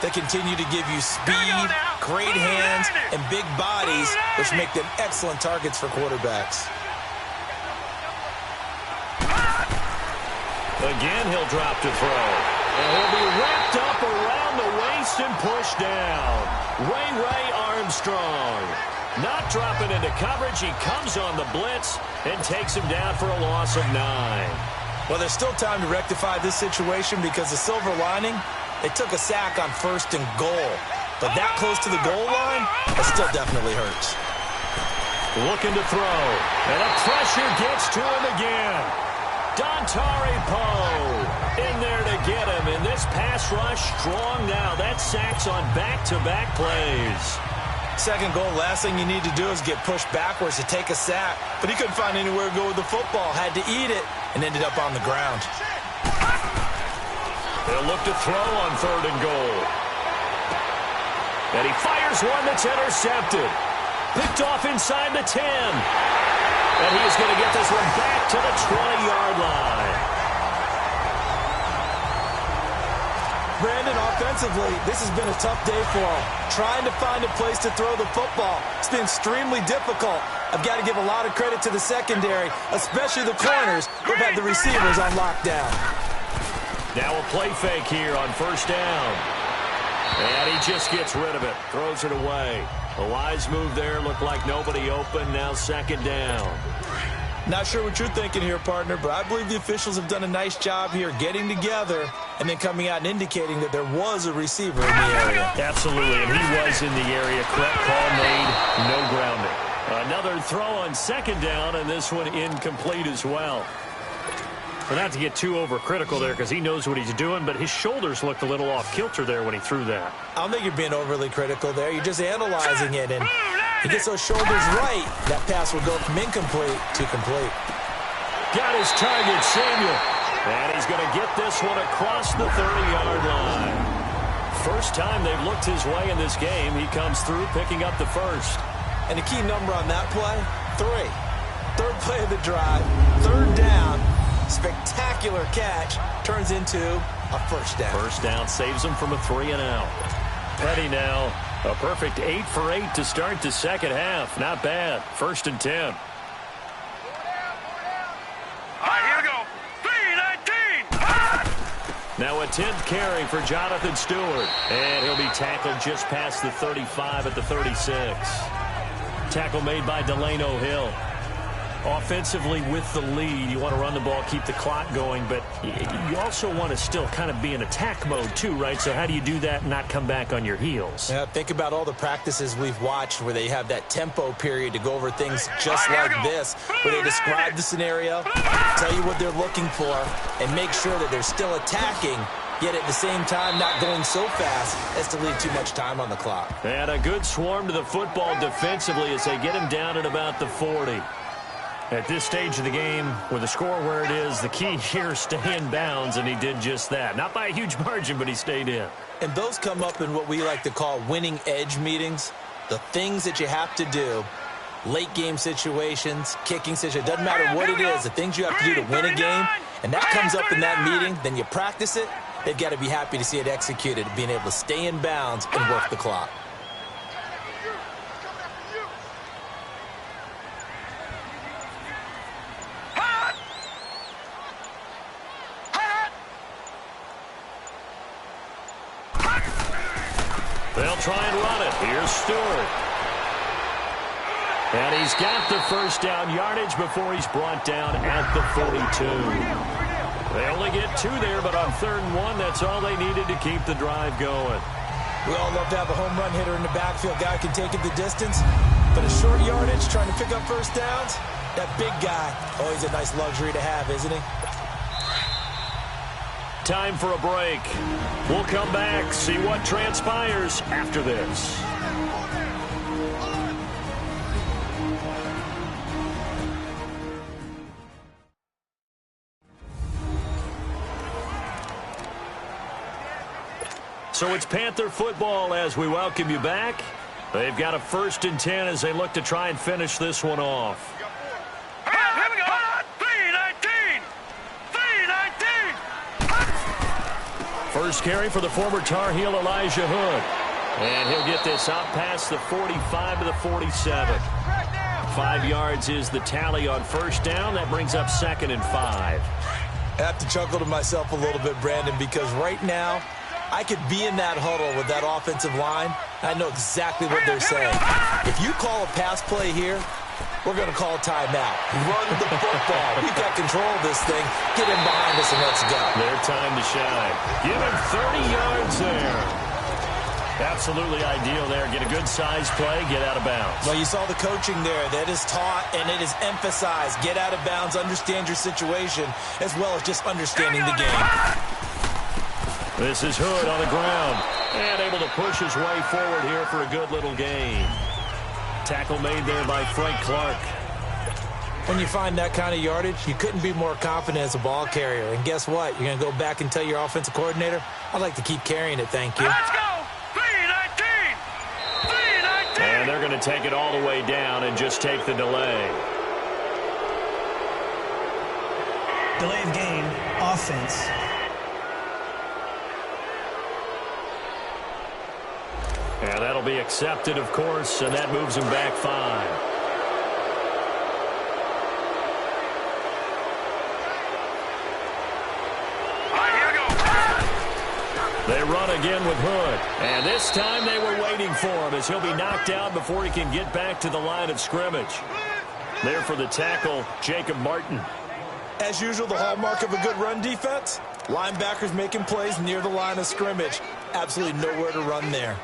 They continue to give you speed, great hands, and big bodies, which make them excellent targets for quarterbacks. Again, he'll drop to throw. And he'll be wrapped up around the waist and pushed down. Ray Armstrong. Not dropping into coverage. He comes on the blitz and takes him down for a loss of 9. Well, there's still time to rectify this situation because the silver lining, it took a sack on 1st and goal. But that close to the goal line, it still definitely hurts. Looking to throw. And a pressure gets to him again. Dontari Poe in there to get him. And this pass rush strong now. That sack's on back-to-back plays. 2nd goal, last thing you need to do is get pushed backwards to take a sack. But he couldn't find anywhere to go with the football. Had to eat it and ended up on the ground. They'll look to throw on 3rd and goal. And he fires one that's intercepted. Picked off inside the 10. And he is going to get this one back to the 20-yard line. Brandon, offensively, this has been a tough day for him. Trying to find a place to throw the football. It's been extremely difficult. I've got to give a lot of credit to the secondary, especially the corners who've had the receivers on lockdown. Now a play fake here on 1st down. And he just gets rid of it. Throws it away. A wise move there. Looked like nobody open. Now 2nd down. Not sure what you're thinking here, partner, but I believe the officials have done a nice job here getting together and then coming out and indicating that there was a receiver in the area. Absolutely, and he was in the area. Correct call made. No grounding. Another throw on 2nd down, and this one incomplete as well. Well, not to get too overcritical there because he knows what he's doing, but his shoulders looked a little off kilter there when he threw that. I don't think you're being overly critical there. You're just analyzing it, and he gets those shoulders right. That pass will go from incomplete to complete. Got his target, Samuel. And he's going to get this one across the 30-yard line. First time they've looked his way in this game. He comes through picking up the first. And the key number on that play, 3. 3rd play of the drive, 3rd down. Spectacular catch turns into a 1st down. 1st down saves him from a 3-and-out. Petty now, a perfect 8 for 8 to start the 2nd half. Not bad. 1st and 10. All right, here we go. 3-19. Now a 10th carry for Jonathan Stewart. And he'll be tackled just past the 35 at the 36. Tackle made by Delano Hill. Offensively with the lead, you want to run the ball, keep the clock going, but you also want to still kind of be in attack mode too, right? So how do you do that and not come back on your heels? Yeah, think about all the practices we've watched where they have that tempo period to go over things just like this, where they describe the scenario, tell you what they're looking for, and make sure that they're still attacking, yet at the same time not going so fast as to leave too much time on the clock. And a good swarm to the football defensively as they get him down at about the 40. At this stage of the game, with the score where it is, the key here is stay in bounds, and he did just that. Not by a huge margin, but he stayed in. And those come up in what we like to call winning edge meetings. The things that you have to do, late game situations, kicking situations, doesn't matter what it is, the things you have to do to win a game, and that comes up in that meeting, then you practice it, they've got to be happy to see it executed, being able to stay in bounds and work the clock. They'll try and run it. Here's Stewart. And he's got the first down yardage before he's brought down at the 42. They only get 2 there, but on 3rd and 1, that's all they needed to keep the drive going. We all love to have a home run hitter in the backfield. Guy can take it the distance, but a short yardage, trying to pick up first downs, that big guy, always a nice luxury to have, isn't he? Time for a break. We'll come back, see what transpires after this. So it's Panther football as we welcome you back. They've got a 1st and 10 as they look to try and finish this one off. Here we go. 3-19. 3-19. First carry for the former Tar Heel Elijah Hood. And he'll get this out past the 45 to the 47. 5 yards is the tally on first down. That brings up 2nd and 5. I have to chuckle to myself a little bit, Brandon, because right now I could be in that huddle with that offensive line. I know exactly what they're saying. If you call a pass play here, we're going to call a timeout. Run the football. We've got control of this thing. Get in behind us and let's go. Their time to shine. Give him 30 yards there. Absolutely ideal there. Get a good size play, get out of bounds. Well, you saw the coaching there. That is taught and it is emphasized. Get out of bounds, understand your situation, as well as just understanding the game. This is Hood on the ground. And able to push his way forward here for a good little gain. Tackle made there by Frank Clark. When you find that kind of yardage, you couldn't be more confident as a ball carrier. And guess what? You're going to go back and tell your offensive coordinator, I'd like to keep carrying it, thank you. Let's go. 3-19. 3-19. And they're going to take it all the way down and just take the delay. Delay of game, offense. And that'll be accepted, of course, and that moves him back 5. Here we go. They run again with Hood. And this time they were waiting for him as he'll be knocked out before he can get back to the line of scrimmage. There for the tackle, Jacob Martin. As usual, the hallmark of a good run defense, linebackers making plays near the line of scrimmage. Absolutely nowhere to run there.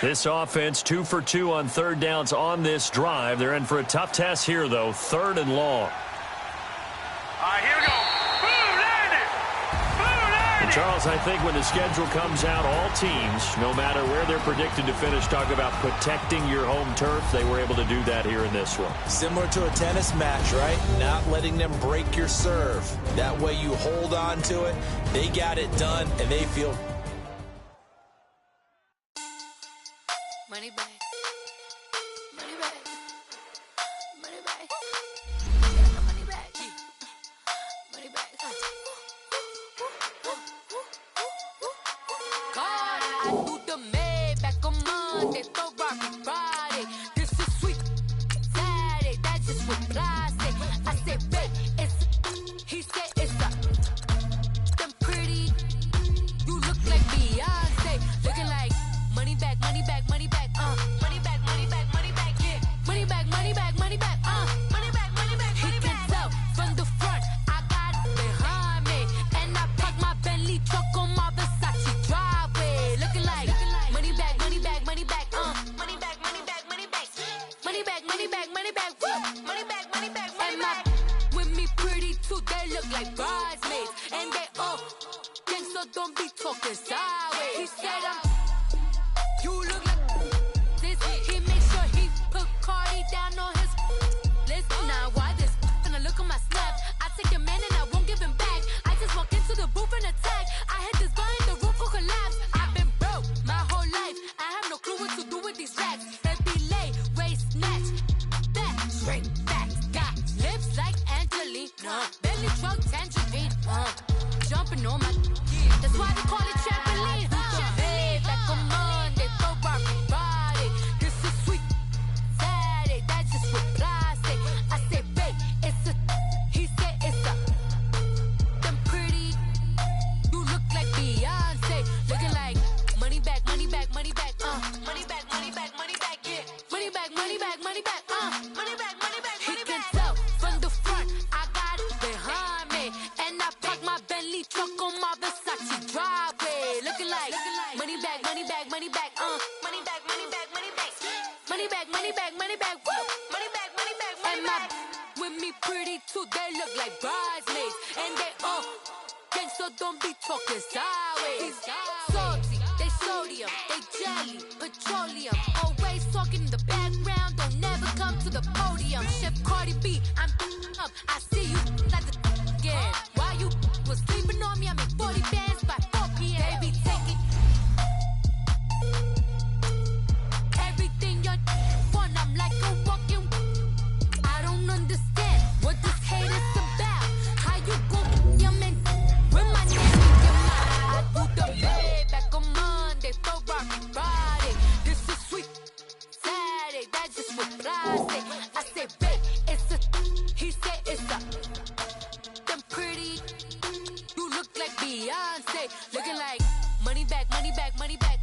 This offense 2 for 2 on 3rd downs on this drive. They're in for a tough test here, though. 3rd and long. Here we go. Boom, landed. Boom, landed. And Charles, I think when the schedule comes out, all teams, no matter where they're predicted to finish, talk about protecting your home turf. They were able to do that here in this one. Similar to a tennis match, right? Not letting them break your serve. That way you hold on to it. They got it done, and they feel money back. Money back. Money back. Money back. Money back. God, I do the Maybach look like bridesmaids. And they all think so, don't be talking sideways. He said you look like this. He made sure he put Cardi down on his list. Now why this? Gonna look at my snap. I take your man and I won't give him back. I just walk into the booth and attack. I hit this guy in the roof will collapse. I've been broke my whole life. I have no clue what to do with these racks. That delay, race, snatch, back, straight back. Got lips like Angelina, belly truck tangerine. Jumping on my, that's why they call it trampoline. Babe, like a Monday, for Rocky Friday. This is sweet Saturday, that's just what plastic. I say, babe, it's a, he said it's a, them pretty, you look like Beyonce. Looking like money back, money back, money back, money back, money back, money back, yeah. Money back, money back, money back, money back, money back, money back. He can tell from the front, I got it behind me. And I park my Bentley truck on my Versace driveway. Looking like money back, money back, money back, money back, money back, money back. Money back, money back, money back, woo. Money back, money back, money back. And my with me pretty too, they look like bridesmaids. And they all gang, so don't be talking sideways. Salty, they sodium, they jelly, petroleum. Always talking in the background, don't never come to the podium. Chef Cardi B, I'm up, I see you like the again. Why you was sleeping on me, I make 40 bands by 4 p.m. They be taking everything you're want, I'm like a walking. I don't understand what this hate is about. How you gon' your man with my name in your mouth? I do the bed back on Monday for Rocky Friday. This is sweet Saturday, that's just what plastic. I say, babe, it's a, he said it's a, them pretty, you look like Beyonce. Looking like money back, money back, money back,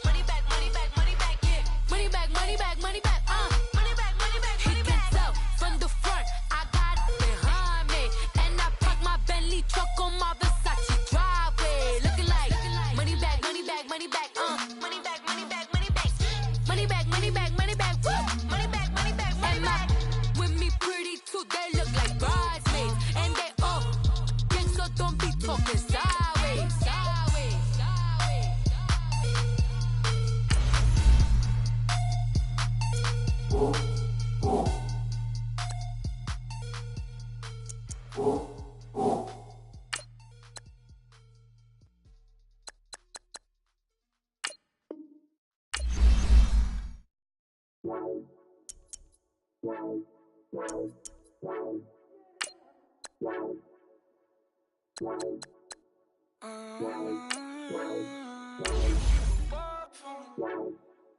money back, money back, money back, yeah. Money back, money back, money back, money back, money back, money back. He can tell from the front, I got it behind me. And I park my Bentley truck on my Versace driveway. Looking like money back, money back, money back, money back, money back, money back. Money back, money back, money back, woo. Money back, money back, money back. With me pretty too, they look like bridesmaids. And they all gang, so don't be talking sideways. Sideways, sideways.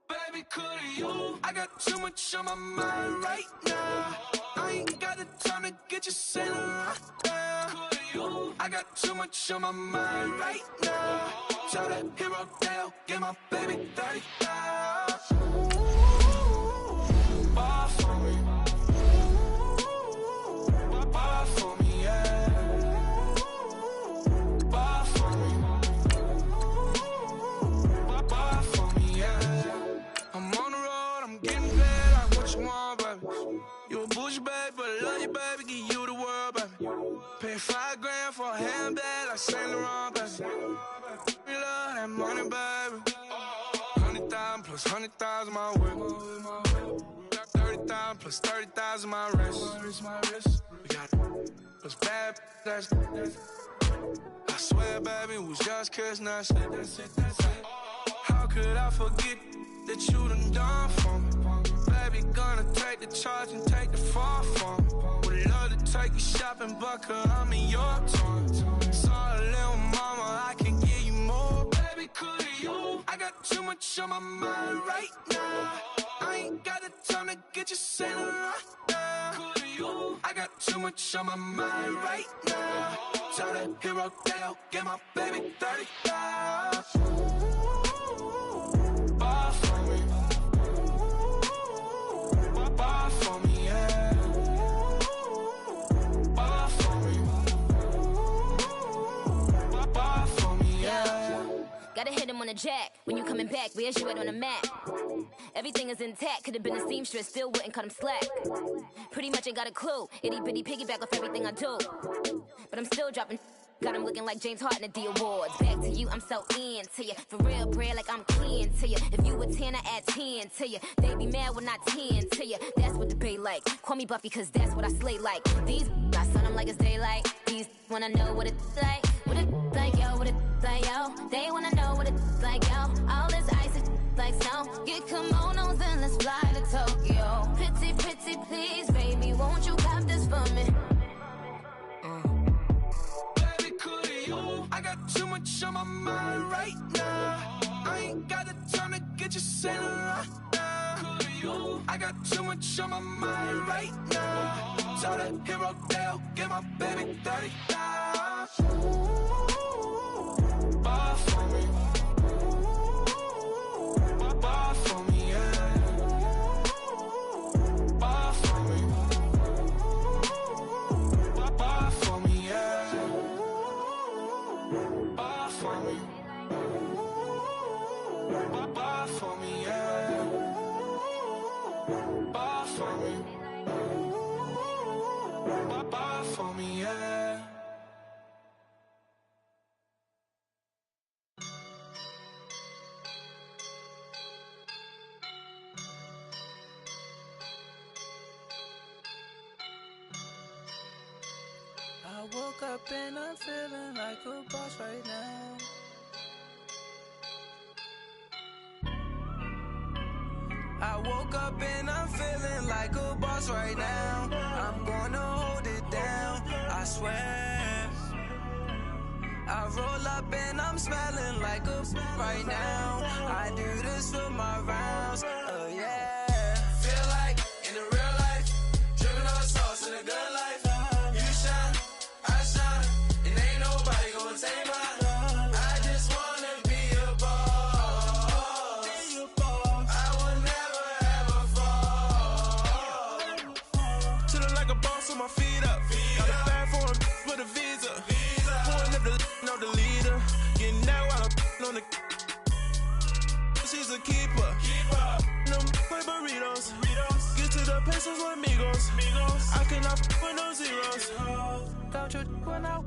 Baby, could you? I got too much on my mind right now. I ain't got the time to get you sailing right now. Could you? I got too much on my mind right now. Tell that hero Dale, get my baby 30,000. Bar for me. Bar for me, yeah. Bar for me. Bar for me, yeah. I'm on the road, I'm getting paid like what you want, baby. You a bougie, baby, but I love you, baby. Give you the world, baby. Pay $5 grand for a handbag like Saint Laurent, baby. We love that money, baby. 100,000 plus 100,000 my whip. 30,000 plus 30,000 my wrist. We got those bad, that's I swear, baby, it was just kiss, that's it. How could I forget that you done for me? Baby, gonna take the charge and take the fall from me. Would love to take you shopping, but I'm in your town. Sorry, little mama, I can give you more. Baby, could you? I got too much on my mind right now. I ain't got the time to get you sailing right now. Could you? I got too much on my mind right now. Tell that hero Dale, get my baby 30,000. Bar for me. Bar for me, yeah. Bar for me. Bar for me, yeah. Gotta hit him on the jack. When you coming back, where's you at on the map? Everything is intact. Could have been a seamstress, still wouldn't cut him slack. Pretty much ain't got a clue. Itty bitty piggyback off everything I do. But I'm still dropping. Got him looking like James Harden at the awards. Back to you, I'm so into you. For real, bread, like I'm keen to you. If you a 10, I add 10 to you. They be mad when I 10 to you. That's what the bay like. Call me Buffy, cause that's what I slay like. These, I son them like it's daylight. These wanna know what it's like. What it like, yo, what it like, yo. They wanna know what it's like, yo. All this ice is like snow. Get kimonos and let's fly to Tokyo. Pretty, pretty, please, baby, won't you cop this for me? I got too much on my mind right now. I ain't got the time to get you sailing right now. I got too much on my mind right now. Tell the hero they'll get my baby 30 now. Bar for me. Bar for me, yeah. Bar for me. Bar for me, yeah. Bar for me. Bar for me, yeah. Bar for me. Bar for me, yeah. I woke up and I'm feeling like a boss right now. I woke up and I'm feeling like a boss right now. I'm gonna hold it down, I swear. I roll up and I'm smelling like a right now. I do this for my rounds, oh yeah. Feel like in the real life, dripping on sauce in the good life. You shine, I shine, and ain't nobody gonna take mine. I just wanna be a boss. I will never ever fall. Chillin' like a boss with my feet up. Got a bag for him with a visa. Pulling up the know the leader. Getting that while I'm on the. She's a keeper. No play burritos. Get to the pesos with amigos. I cannot with no zeros. Don't you run out?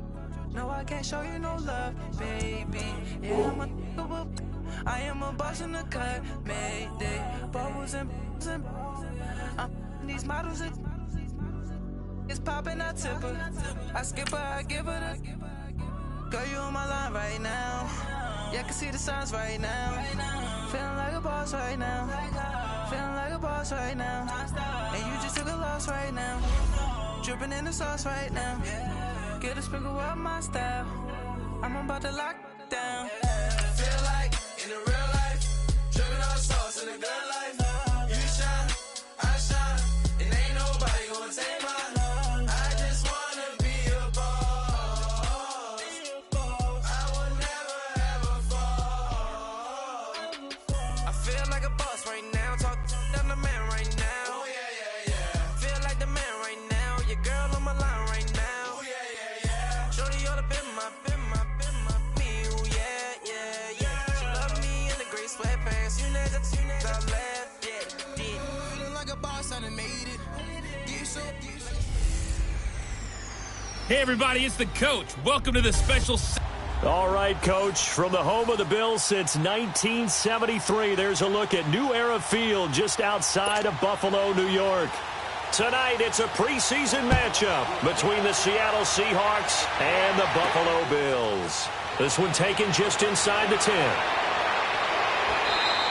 No, I can't show you no love, baby. Yeah, I am a boss in the cut, Mayday. Bubbles and these models are. It's popping, I tip her. I skip her, I give her the. Girl, you on my line right now. Yeah, I can see the signs right now. Feeling like a boss right now. Feeling like a boss right now. And you just took a loss right now. Dripping in the sauce right now. Get a sprinkle up my style. I'm about to lock down. Feel like in the real life, dripping on sauce in the good life. You shine, I shine, and ain't nobody gonna take mine. I just wanna be a boss. I will never ever fall. I feel like a boss right now. Talk to the man right now. Oh yeah. Feel like the man right now. Your girl on my line right now. Oh yeah. Shorty oughta been my me. Ooh, yeah. She love me in the gray sweatpants. You know that I left. Yeah. Feeling like a boss, I done made it. Get so. Hey, everybody, it's the coach. Welcome to the special. All right, Coach, from the home of the Bills since 1973, there's a look at New Era Field just outside of Buffalo, New York. Tonight, it's a preseason matchup between the Seattle Seahawks and the Buffalo Bills. This one taken just inside the 10.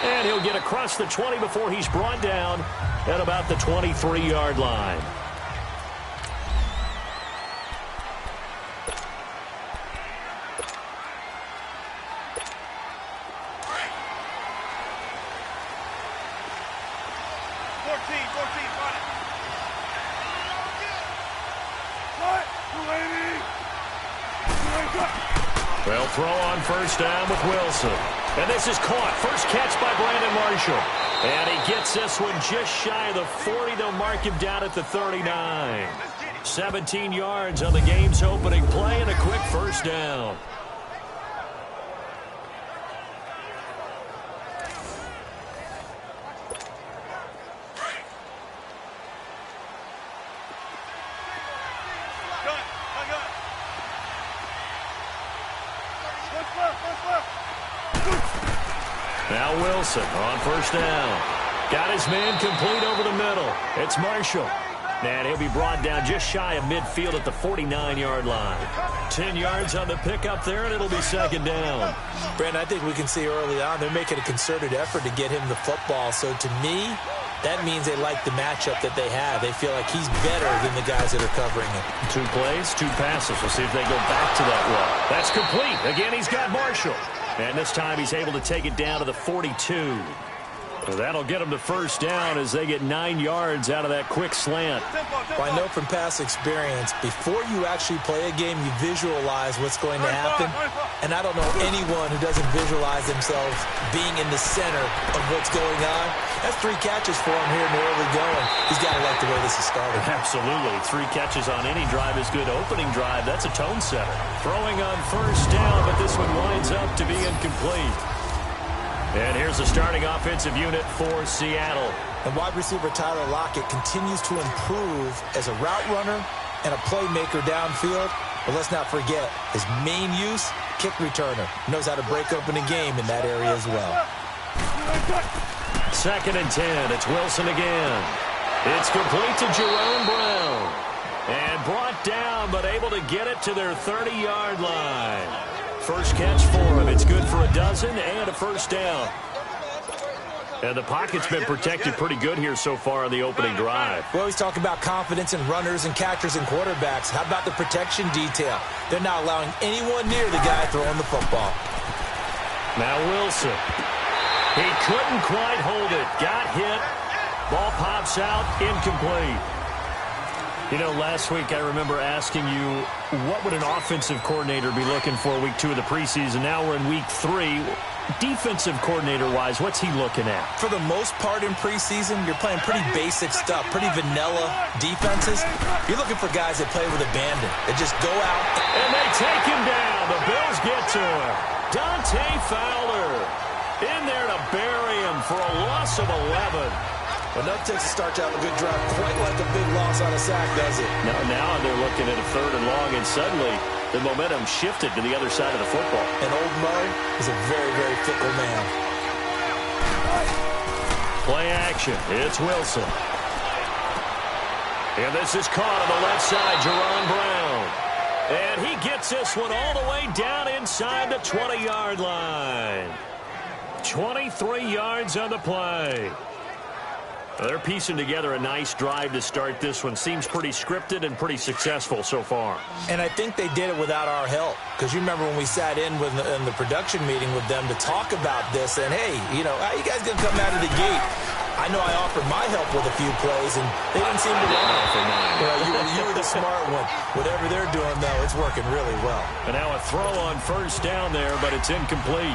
And he'll get across the 20 before he's brought down at about the 23-yard line. They'll throw on first down with Wilson. And this is caught. First catch by Brandon Marshall. And he gets this one just shy of the 40. They'll mark him down at the 39. 17 yards on the game's opening play and a quick first down. Now Wilson on first down. Got his man complete over the middle. It's Marshall. And he'll be brought down just shy of midfield at the 49-yard line. 10 yards on the pickup there, and it'll be second down. Brandon, I think we can see early on they're making a concerted effort to get him the football. So to me, that means they like the matchup that they have. They feel like he's better than the guys that are covering him. 2 plays, 2 passes. We'll see if they go back to that run. That's complete. Again, he's got Marshall. And this time he's able to take it down to the 42. That'll get them to first down as they get 9 yards out of that quick slant. Well, I know from past experience, before you actually play a game, you visualize what's going to happen. And I don't know anyone who doesn't visualize themselves being in the center of what's going on. That's 3 catches for him here in the early going. He's got to like the way this is started. Absolutely. 3 catches on any drive is good. Opening drive, that's a tone setter. Throwing on first down, but this one winds up to be incomplete. And here's the starting offensive unit for Seattle. And wide receiver Tyler Lockett continues to improve as a route runner and a playmaker downfield. But let's not forget, his main use, kick returner. Knows how to break open a game in that area as well. 2nd and 10. It's Wilson again. It's complete to Jerome Brown. And brought down, but able to get it to their 30-yard line. First catch for him. It's good for a dozen and a first down. And the pocket's been protected pretty good here so far on the opening drive. We always talk about confidence in runners and catchers and quarterbacks. How about the protection detail? They're not allowing anyone near the guy throwing the football. Now Wilson. He couldn't quite hold it. Got hit. Ball pops out. Incomplete. You know, last week I remember asking you, what would an offensive coordinator be looking for week 2 of the preseason? Now we're in week 3. Defensive coordinator-wise, what's he looking at? For the most part in preseason, you're playing pretty basic stuff, pretty vanilla defenses. You're looking for guys that play with abandon, that just go out. And they take him down. The Bills get to him. Dante Fowler in there to bury him for a loss of 11. Enough takes to start to have a good drive, quite like a big loss on a sack, does it? Now they're looking at a 3rd and long, and suddenly the momentum shifted to the other side of the football. And old Mo is a very, very fickle man. Play action. It's Wilson. And this is caught on the left side, Jerron Brown. And he gets this one all the way down inside the 20-yard line. 23 yards on the play. They're piecing together a nice drive to start this one. Seems pretty scripted and pretty successful so far. And I think they did it without our help. Because you remember when we sat in the production meeting with them to talk about this. And, hey, you know, how you guys going to come out of the gate? I know I offered my help with a few plays, and they didn't seem to want it. You were the smart one. Whatever they're doing, though, it's working really well. And now a throw on first down there, but it's incomplete.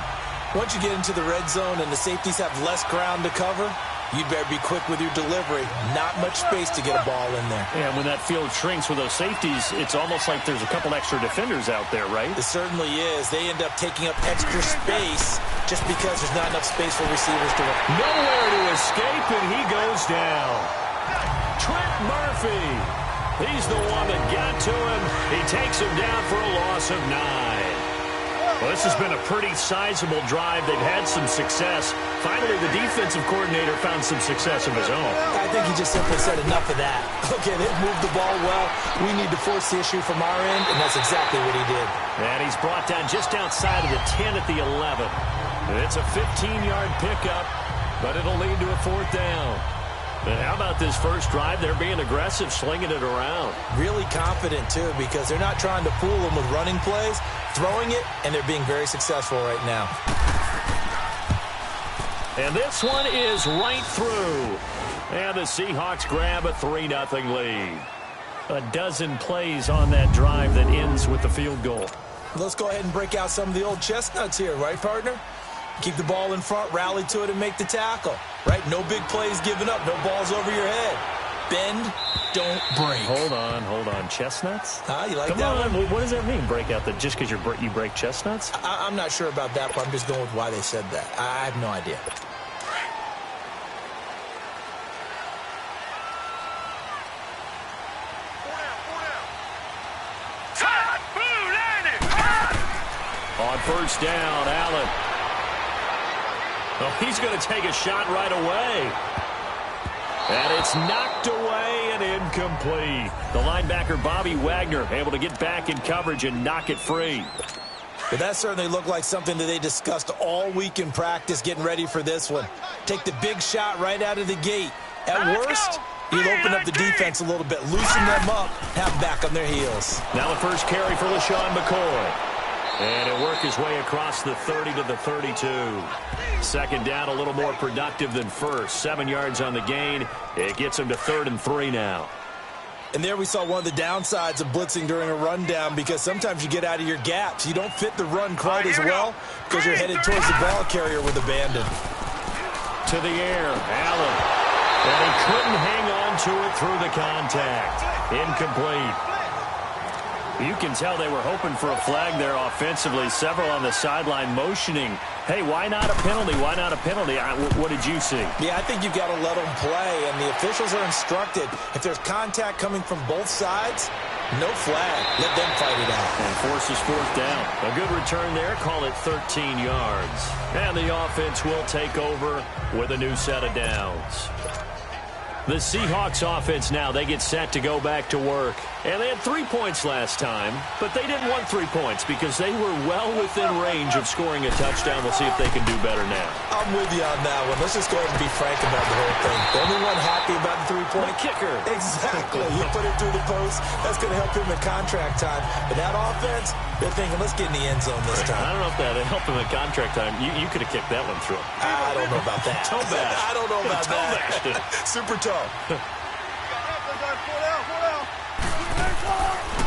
Once you get into the red zone and the safeties have less ground to cover, you better be quick with your delivery. Not much space to get a ball in there. And when that field shrinks with those safeties, it's almost like there's a couple extra defenders out there, right? It certainly is. They end up taking up extra space just because there's not enough space for receivers to run. Nowhere to escape, and he goes down. Trent Murphy. He's the one that got to him. He takes him down for a loss of 9. Well, this has been a pretty sizable drive. They've had some success. Finally, the defensive coordinator found some success of his own. I think he just simply said enough of that. Okay, they've moved the ball well. We need to force the issue from our end, and that's exactly what he did. And he's brought down just outside of the 10 at the 11. It's a 15-yard pickup, but it'll lead to a 4th down. And how about this first drive? They're being aggressive, slinging it around. Really confident, too, because they're not trying to fool them with running plays, throwing it, and they're being very successful right now. And this one is right through. And the Seahawks grab a 3-0 lead. A dozen plays on that drive that ends with the field goal. Let's go ahead and break out some of the old chestnuts here, right, partner? Keep the ball in front, rally to it, and make the tackle. Right? No big plays given up. No balls over your head. Bend, don't break. Hold on. Chestnuts? You like Come that on. one? What does that mean, break out? Just because you break chestnuts? I'm not sure about that, but I'm just going with why they said that. I have no idea. On first down, Allen. Oh, he's going to take a shot right away. And it's knocked away and incomplete. The linebacker, Bobby Wagner, able to get back in coverage and knock it free. But that certainly looked like something that they discussed all week in practice, getting ready for this one. Take the big shot right out of the gate. At worst, you'll open up the defense a little bit, loosen them up, have them back on their heels. Now the first carry for LaShawn McCoy. And he'll work his way across the 30 to the 32. Second down, a little more productive than first. 7 yards on the gain. It gets him to 3rd and 3 now. And there we saw one of the downsides of blitzing during a rundown, because sometimes you get out of your gaps. You don't fit the run quite as well because you're headed towards the ball carrier with abandon. To the air, Allen. And he couldn't hang on to it through the contact. Incomplete. You can tell they were hoping for a flag there offensively. Several on the sideline motioning, hey, why not a penalty? Why not a penalty? What did you see? Yeah, I think you've got to let them play, and the officials are instructed, if there's contact coming from both sides, no flag. Let them fight it out. And forces 4th down. A good return there. Call it 13 yards. And the offense will take over with a new set of downs. The Seahawks offense now, they get set to go back to work. And they had 3 points last time, but they didn't want 3 points because they were well within range of scoring a touchdown. We'll see if they can do better now. I'm with you on that one. Let's just go ahead and be frank about the whole thing. The only one happy about the 3-point kicker. Exactly. You put it through the post. That's going to help him in contract time. But that offense, they're thinking, let's get in the end zone this time. I don't know if that helped him in contract time. You could have kicked that one through. I don't know about that. Toe bash. I don't know about that. Super toe.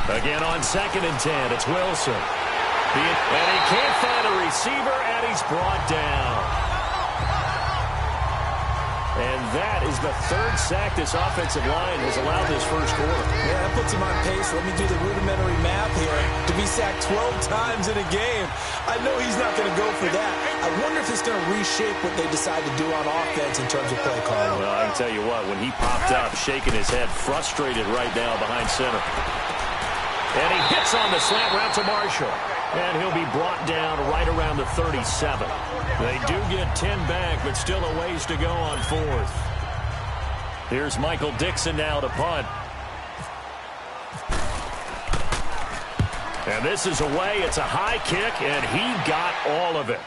Again on 2nd and 10, it's Wilson. And he can't find a receiver, and he's brought down. And that is the 3rd sack this offensive line has allowed this first quarter. Yeah, that puts him on pace. Let me do the rudimentary math here. To be sacked 12 times in a game, I know he's not going to go for that. I wonder if it's going to reshape what they decide to do on offense in terms of play calling. Well, I can tell you what, when he popped up, shaking his head, frustrated right now behind center. And he hits on the slant route to Marshall. And he'll be brought down right around the 37. They do get 10 back, but still a ways to go on 4th. Here's Michael Dixon now to punt. And this is away. It's a high kick, and he got all of it.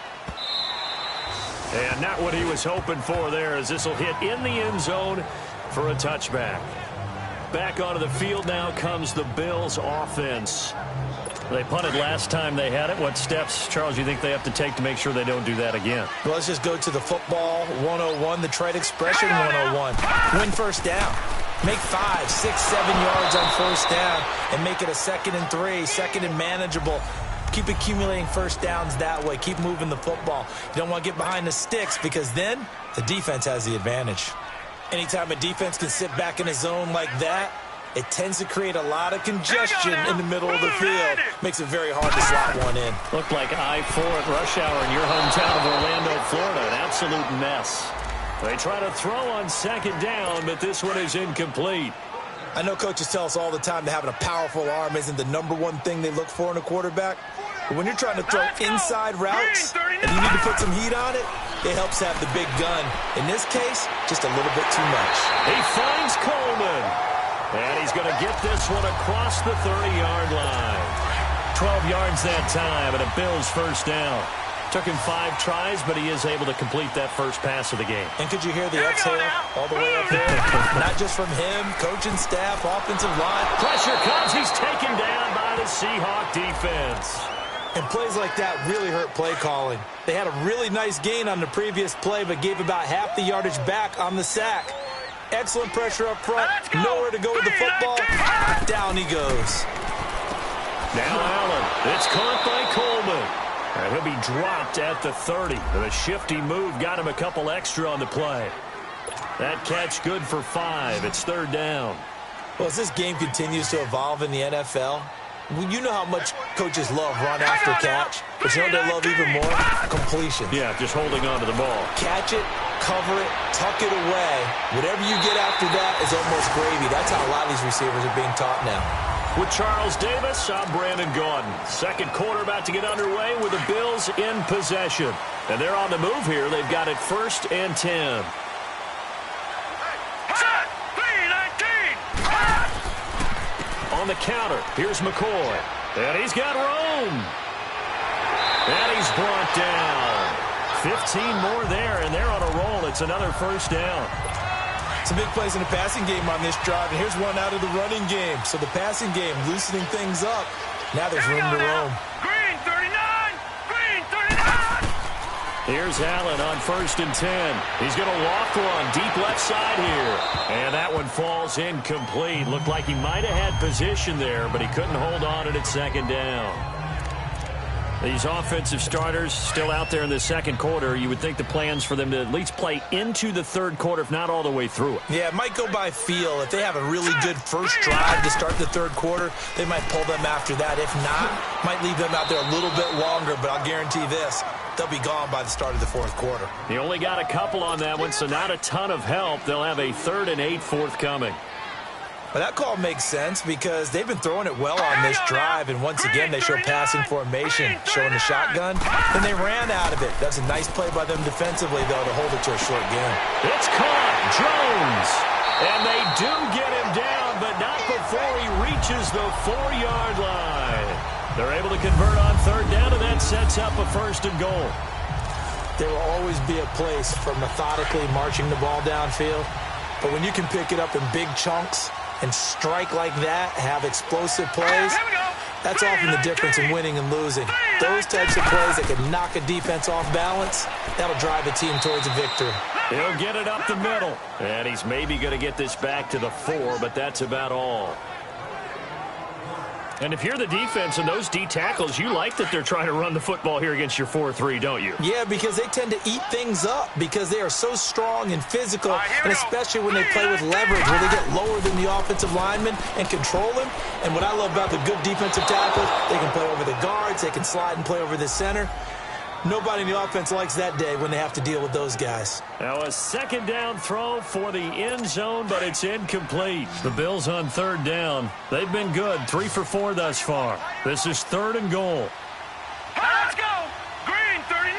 And not what he was hoping for there, as this will hit in the end zone for a touchback. Back onto the field now comes the Bills offense. They punted last time they had it. What steps, Charles, you think they have to take to make sure they don't do that again? Well, let's just go to the football 101, the trade expression 101. Win first down. Make 5, 6, 7 yards on first down and make it a 2nd and 3, 2nd and manageable. Keep accumulating first downs that way. Keep moving the football. You don't want to get behind the sticks because then the defense has the advantage. Anytime a defense can sit back in a zone like that, it tends to create a lot of congestion in the middle of the field. Makes it very hard to slot one in. Looked like I-4 at rush hour in your hometown of Orlando, Florida. An absolute mess. They try to throw on 2nd down, but this one is incomplete. I know coaches tell us all the time that having a powerful arm isn't the #1 thing they look for in a quarterback. But when you're trying to throw inside routes and you need to put some heat on it, it helps have the big gun. In this case, just a little bit too much. He finds Coleman. And he's going to get this one across the 30-yard line. 12 yards that time, and a Bills first down. Took him 5 tries, but he is able to complete that first pass of the game. And could you hear the exhale all the way up there? Not just from him, coaching staff, offensive line. Pressure comes. He's taken down by the Seahawk defense. And plays like that really hurt play calling. They had a really nice gain on the previous play, but gave about half the yardage back on the sack. Excellent pressure up front. Nowhere to go with the football. Down he goes. Now Allen. It's caught by Coleman. And he'll be dropped at the 30. The shifty move got him a couple extra on the play. That catch good for 5. It's 3rd down. Well, as this game continues to evolve in the NFL, you know how much coaches love run after catch, but you know what they love even more? Completion. Yeah, just holding on to the ball. Catch it, cover it, tuck it away. Whatever you get after that is almost gravy. That's how a lot of these receivers are being taught now. With Charles Davis, I'm Brandon Gaudin. Second quarter about to get underway with the Bills in possession. And they're on the move here. They've got it 1st and 10. On the counter, here's McCoy. And he's got Rome. And he's brought down. 15 more there, and they're on a roll. It's another first down. Some big plays in the passing game on this drive, and here's one out of the running game. So the passing game loosening things up. Now there's room to roam. Green 39! Green 39! Here's Allen on 1st and 10. He's going to walk one deep left side here. And that one falls incomplete. Looked like he might have had position there, but he couldn't hold on to it at 2nd down. These offensive starters still out there in the second quarter. You would think the plans for them to at least play into the third quarter, if not all the way through it. Yeah, it might go by feel. If they have a really good first drive to start the third quarter, they might pull them after that. If not, might leave them out there a little bit longer, but I'll guarantee this. They'll be gone by the start of the fourth quarter. He only got a couple on that one, so not a ton of help. They'll have a 3rd and 8 forthcoming. Well, that call makes sense because they've been throwing it well on this drive, and once again they show passing formation, showing the shotgun, and they ran out of it. That's a nice play by them defensively, though, to hold it to a short game. It's caught. Jones. And they do get him down, but not before he reaches the 4-yard line. They're able to convert on 3rd down, and that sets up a 1st and goal. There will always be a place for methodically marching the ball downfield, but when you can pick it up in big chunks and strike like that, have explosive plays, that's often the difference in winning and losing. Those types of plays that can knock a defense off balance, that'll drive a team towards a victory. He'll get it up the middle. And he's maybe going to get this back to the 4, but that's about all. And if you're the defense and those D tackles, you like that they're trying to run the football here against your 4-3, don't you? Yeah, because they tend to eat things up because they are so strong and physical, and especially when they play with leverage, where they get lower than the offensive lineman and control him. And what I love about the good defensive tackles, they can play over the guards, they can slide and play over the center. Nobody in the offense likes that day when they have to deal with those guys. Now a 2nd down throw for the end zone, but it's incomplete. The Bills on 3rd down. They've been good, 3 for 4 thus far. This is 3rd and goal. Let's go! Green 39!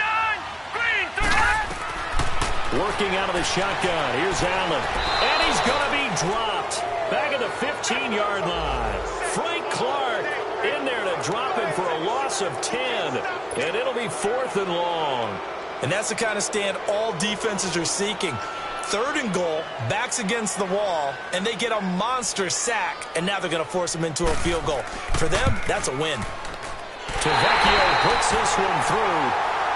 Green 39! Working out of the shotgun. Here's Allen. And he's going to be dropped. Back at the 15-yard line. Frank Clark in there to drop him for a loss of 10. And it'll be 4th and long. And that's the kind of stand all defenses are seeking. 3rd and goal, backs against the wall, and they get a monster sack, and now they're going to force them into a field goal. For them, that's a win. Tavecchio puts this one through,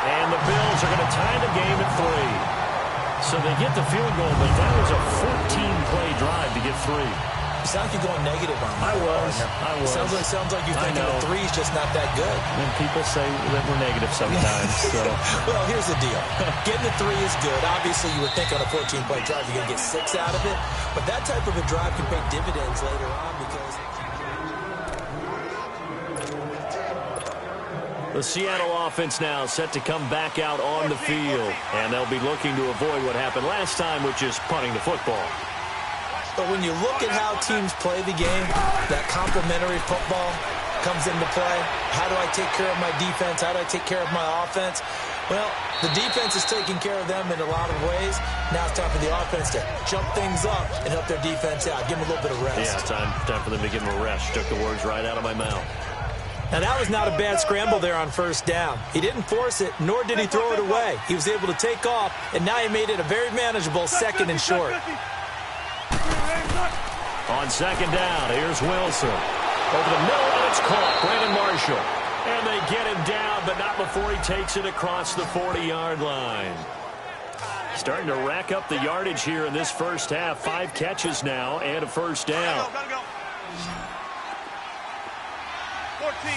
and the Bills are going to tie the game at 3. So they get the field goal, but that was a 14-play drive to get 3. You sound like you're going negative on me. I was. Sounds like you're thinking the 3's just not that good. And people say that we're negative sometimes. So. Well, here's the deal. Getting the 3 is good. Obviously, you would think on a 14-play drive you're going to get 6 out of it. But that type of a drive can pay dividends later on because... The Seattle offense now set to come back out on the field. And they'll be looking to avoid what happened last time, which is punting the football. But when you look at how teams play the game, that complementary football comes into play. How do I take care of my defense? How do I take care of my offense? Well, the defense is taking care of them in a lot of ways. Now it's time for the offense to jump things up and help their defense out. Give them a little bit of rest. Yeah, time for them to give them a rest. Took the words right out of my mouth. Now, that was not a bad scramble there on 1st down. He didn't force it, nor did he throw it away. He was able to take off, and now he made it a very manageable 2nd and short. On 2nd down, here's Wilson. Over the middle, and it's caught. Brandon Marshall. And they get him down, but not before he takes it across the 40-yard line. Starting to rack up the yardage here in this first half. 5 catches now and a 1st down. Gotta go. 14.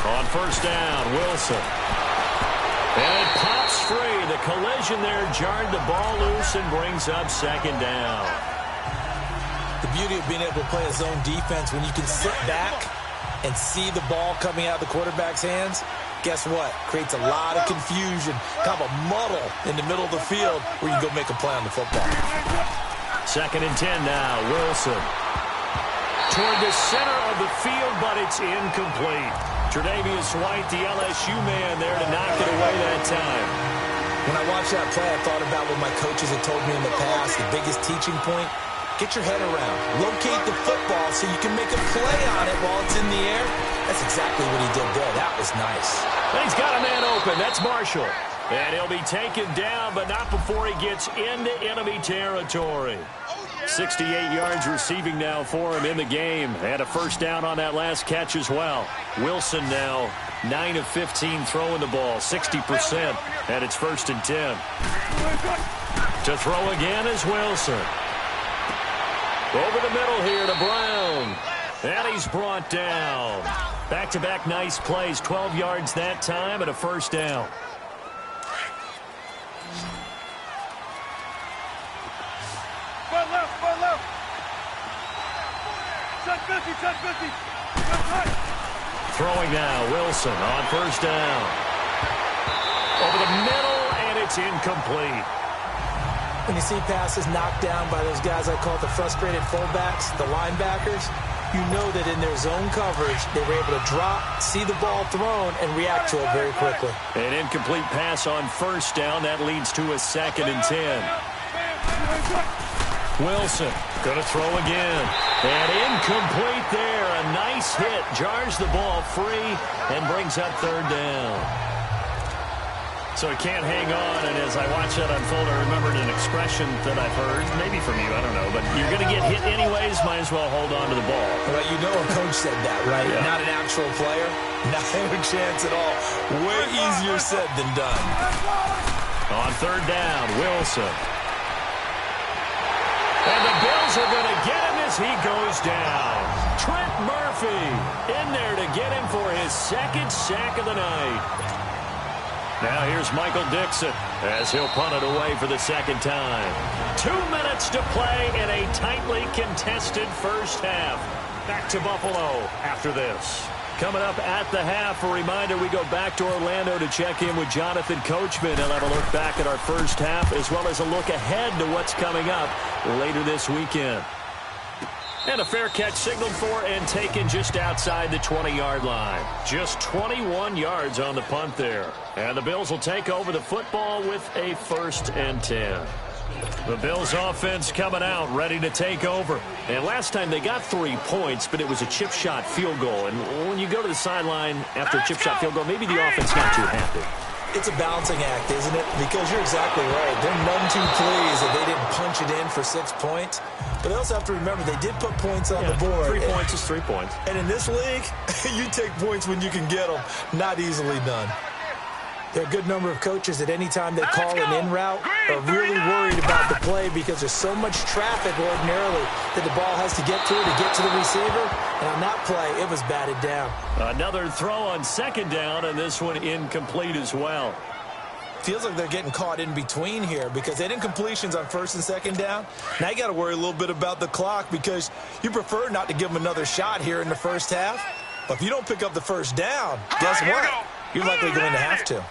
On 1st down, Wilson. And it pops free. The collision there jarred the ball loose and brings up 2nd down. The beauty of being able to play a zone defense when you can sit back and see the ball coming out of the quarterback's hands, Guess what? Creates a lot of confusion, kind of a muddle in the middle of the field where you can go make a play on the football. 2nd and 10 now. Wilson. Toward the center of the field, but it's incomplete. Tre'Davious White, the LSU man, there to knock it away that time. When I watched that play, I thought about what my coaches had told me in the past. The biggest teaching point, get your head around. Locate the football so you can make a play on it while it's in the air. That's exactly what he did there. That was nice. And he's got a man open. That's Marshall. And he'll be taken down, but not before he gets into enemy territory. 68 yards receiving now for him in the game. And a first down on that last catch as well. Wilson now 9 of 15 throwing the ball, 60%. And it's 1st and 10. To throw again is Wilson. Over the middle here to Brown. And he's brought down. Back-to-back nice plays, 12 yards that time and a first down. Front left, front left. Check 50, check 50. Throwing now, Wilson on first down. Over the middle, and it's incomplete. When you see passes knocked down by those guys I call the frustrated fullbacks, the linebackers, you know that in their zone coverage, they were able to drop, see the ball thrown, and react to it very quickly. An incomplete pass on first down. That leads to a 2nd and 10. Wilson going to throw again. And incomplete there. A nice hit. Jars the ball free and brings up 3rd down. So he can't hang on, and as I watch that unfold, I remembered an expression that I've heard, maybe from you, I don't know, but you're going to get hit anyways, might as well hold on to the ball. Well, you know a coach said that, right? Yeah. Not an actual player. Not a chance at all. Way easier said than done. On 3rd down, Wilson. And the Bills are going to get him as he goes down. Trent Murphy in there to get him for his 2nd sack of the night. Now here's Michael Dixon as he'll punt it away for the 2nd time. 2 minutes to play in a tightly contested first half. Back to Buffalo after this. Coming up at the half, a reminder, we go back to Orlando to check in with Jonathan Coachman. He'll have a look back at our first half as well as a look ahead to what's coming up later this weekend. And a fair catch signaled for and taken just outside the 20-yard line. Just 21 yards on the punt there. And the Bills will take over the football with a 1st and 10. The Bills offense coming out, ready to take over. And last time they got 3 points, but it was a chip shot field goal. And when you go to the sideline after a chip shot field goal, maybe the offense not too happy. It's a balancing act, isn't it? Because you're exactly right. They're none too pleased that they didn't punch it in for 6 points. But they also have to remember they did put points on the board. 3 points is 3 points. And in this league, you take points when you can get them. Not easily done. There are a good number of coaches at any time they call an in route are really worried about the play because there's so much traffic ordinarily that the ball has to get through to get to the receiver. And on that play, it was batted down. Another throw on 2nd down, and this one incomplete as well. Feels like they're getting caught in between here because they did incompletions on 1st and 2nd down. Now you got to worry a little bit about the clock because you prefer not to give them another shot here in the first half. But if you don't pick up the first down, guess what? You're likely going to have to.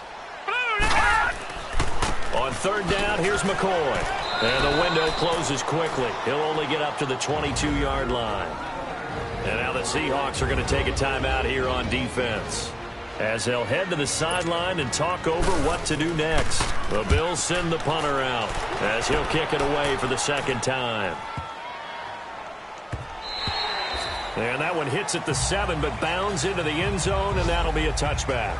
On 3rd down, here's McCoy. And the window closes quickly. He'll only get up to the 22-yard line. And now the Seahawks are going to take a timeout here on defense, as they'll head to the sideline and talk over what to do next. The Bills send the punter out as he'll kick it away for the 2nd time. And that one hits at the 7, but bounds into the end zone, and that'll be a touchback.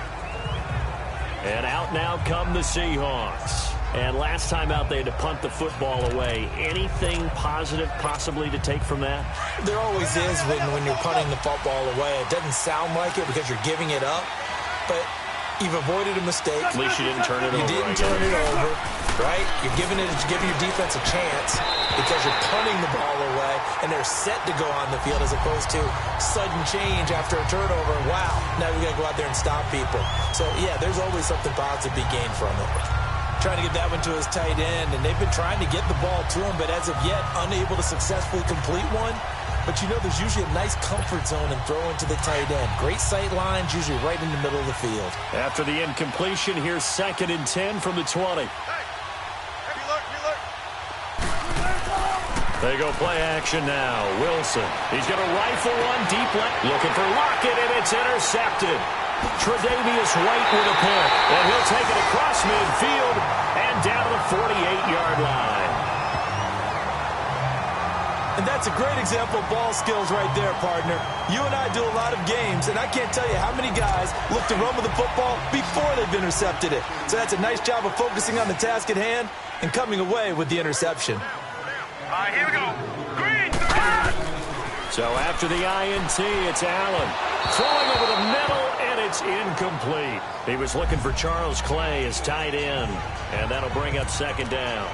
And out now come the Seahawks. And last time out, they had to punt the football away. Anything positive possibly to take from that? There always is when you're punting the football away. It doesn't sound like it because you're giving it up, but you've avoided a mistake. At least you didn't turn it over. You didn't turn it over, right? You're giving your defense a chance because you're punting the ball away, and they're set to go on the field as opposed to sudden change after a turnover. Wow, now we got to go out there and stop people. So, yeah, there's always something positive to be gained from it. trying to get that one to his tight end, and they've been trying to get the ball to him, but as of yet, unable to successfully complete one. But you know there's usually a nice comfort zone in throwing to the tight end. Great sight lines, usually right in the middle of the field. After the incompletion, here's 2nd and 10 from the 20. They go play action now. Wilson. He's going to rifle one deep left. Looking for Lockett, and it's intercepted. Tre'Davious White with a pick. And he'll take it across midfield and down to the 48-yard line. And that's a great example of ball skills right there, partner. You and I do a lot of games, and I can't tell you how many guys look to run with the football before they've intercepted it. So that's a nice job of focusing on the task at hand and coming away with the interception. All right, here we go. Green. So after the INT, it's Allen. Throwing over the middle, and it's incomplete. He was looking for Charles Clay as tight end, and that'll bring up 2nd down.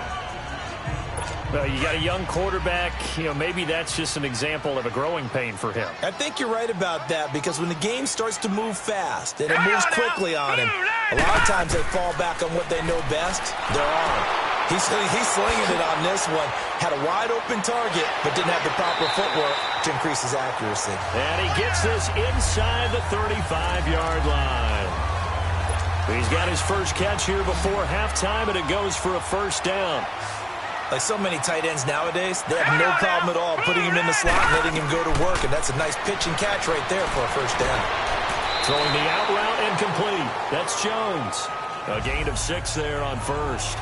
Well, you got a young quarterback. You know, maybe that's just an example of a growing pain for him. I think you're right about that, because when the game starts to move fast and it moves quickly on him, a lot of times they fall back on what they know best, their arm. He's slinging it on this one. Had a wide-open target, but didn't have the proper footwork to increase his accuracy. And he gets this inside the 35-yard line. He's got his first catch here before halftime, and it goes for a 1st down. Like so many tight ends nowadays, they have no problem at all putting him in the slot and letting him go to work, and that's a nice pitch and catch right there for a 1st down. Throwing the out route and complete. That's Jones. A gain of 6 there on 1st.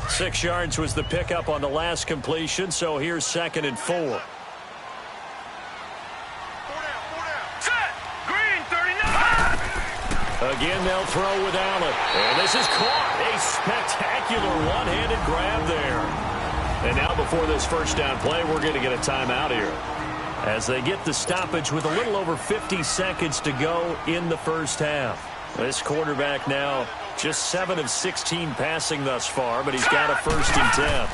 Six yards was the pickup on the last completion, so here's 2nd and 4. Set. Green, 39. Again, they'll throw with Allen. And this is caught. A spectacular one-handed grab there. And now before this 1st down play, we're going to get a timeout here, as they get the stoppage with a little over 50 seconds to go in the 1st half. This quarterback now just 7 of 16 passing thus far, but he's got a 1st and 10.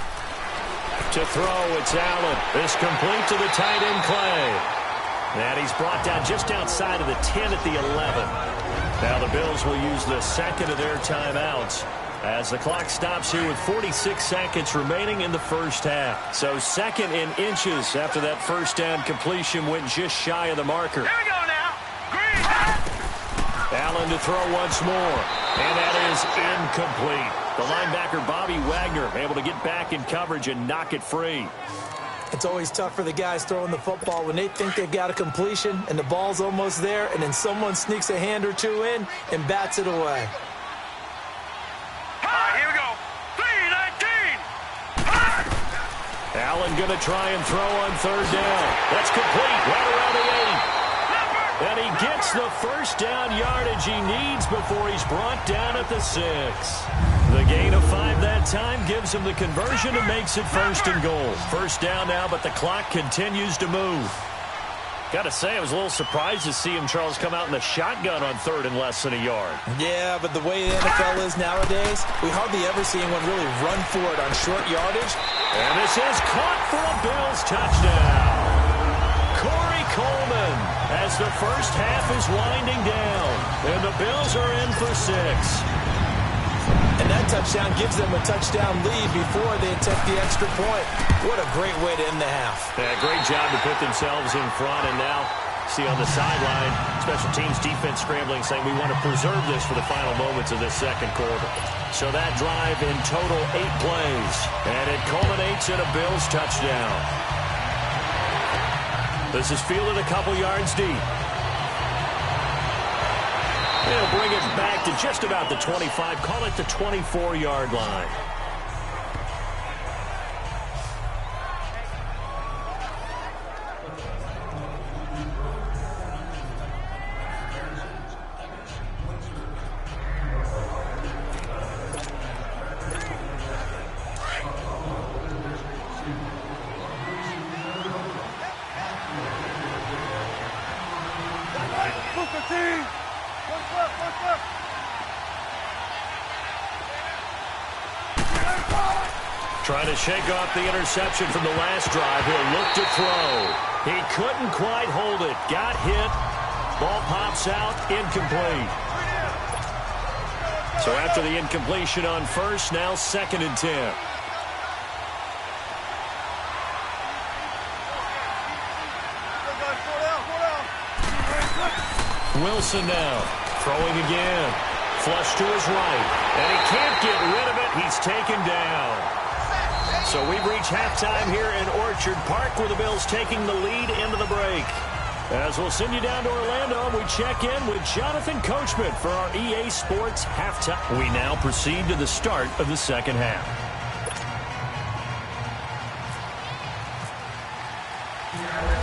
To throw, it's Allen. This complete to the tight end, Clay. And he's brought down just outside of the 10 at the 11. Now the Bills will use the 2nd of their timeouts as the clock stops here with 46 seconds remaining in the 1st half. So 2nd in inches after that 1st down completion went just shy of the marker. Here we go now. Green. Allen to throw once more, and that is incomplete. The linebacker, Bobby Wagner, able to get back in coverage and knock it free. It's always tough for the guys throwing the football when they think they've got a completion and the ball's almost there, and then someone sneaks a hand or two in and bats it away. Here we go. 3-19. Allen going to try and throw on 3rd down. That's complete right around the 8. And he gets the 1st down yardage he needs before he's brought down at the 6. The gain of 5 that time gives him the conversion and makes it 1st and goal. 1st down now, but the clock continues to move. Got to say, I was a little surprised to see him, Charles, come out in the shotgun on 3rd and less than a yard. Yeah, but the way the NFL is nowadays, we hardly ever see anyone really run for it on short yardage. And this is caught for a Bills touchdown. Corey Coleman, as the 1st half is winding down, and the Bills are in for 6. And that touchdown gives them a touchdown lead before they attempt the extra point. What a great way to end the half. Yeah, great job to put themselves in front, and now see on the sideline, special teams defense scrambling, saying we want to preserve this for the final moments of this 2nd quarter. So that drive in total 8 plays, and it culminates in a Bills touchdown. This is fielded a couple yards deep. They'll bring it back to just about the 25, call it the 24-yard line. Trying to shake off the interception from the last drive. He'll look to throw. He couldn't quite hold it. Got hit. Ball pops out. Incomplete. So after the incompletion on first, now 2nd and 10. Wilson now. Throwing again. Flush to his right. And he can't get rid of it. He's taken down. So we've reached halftime here in Orchard Park with the Bills taking the lead into the break. As we'll send you down to Orlando, we check in with Jonathan Coachman for our EA Sports halftime. We now proceed to the start of the second half.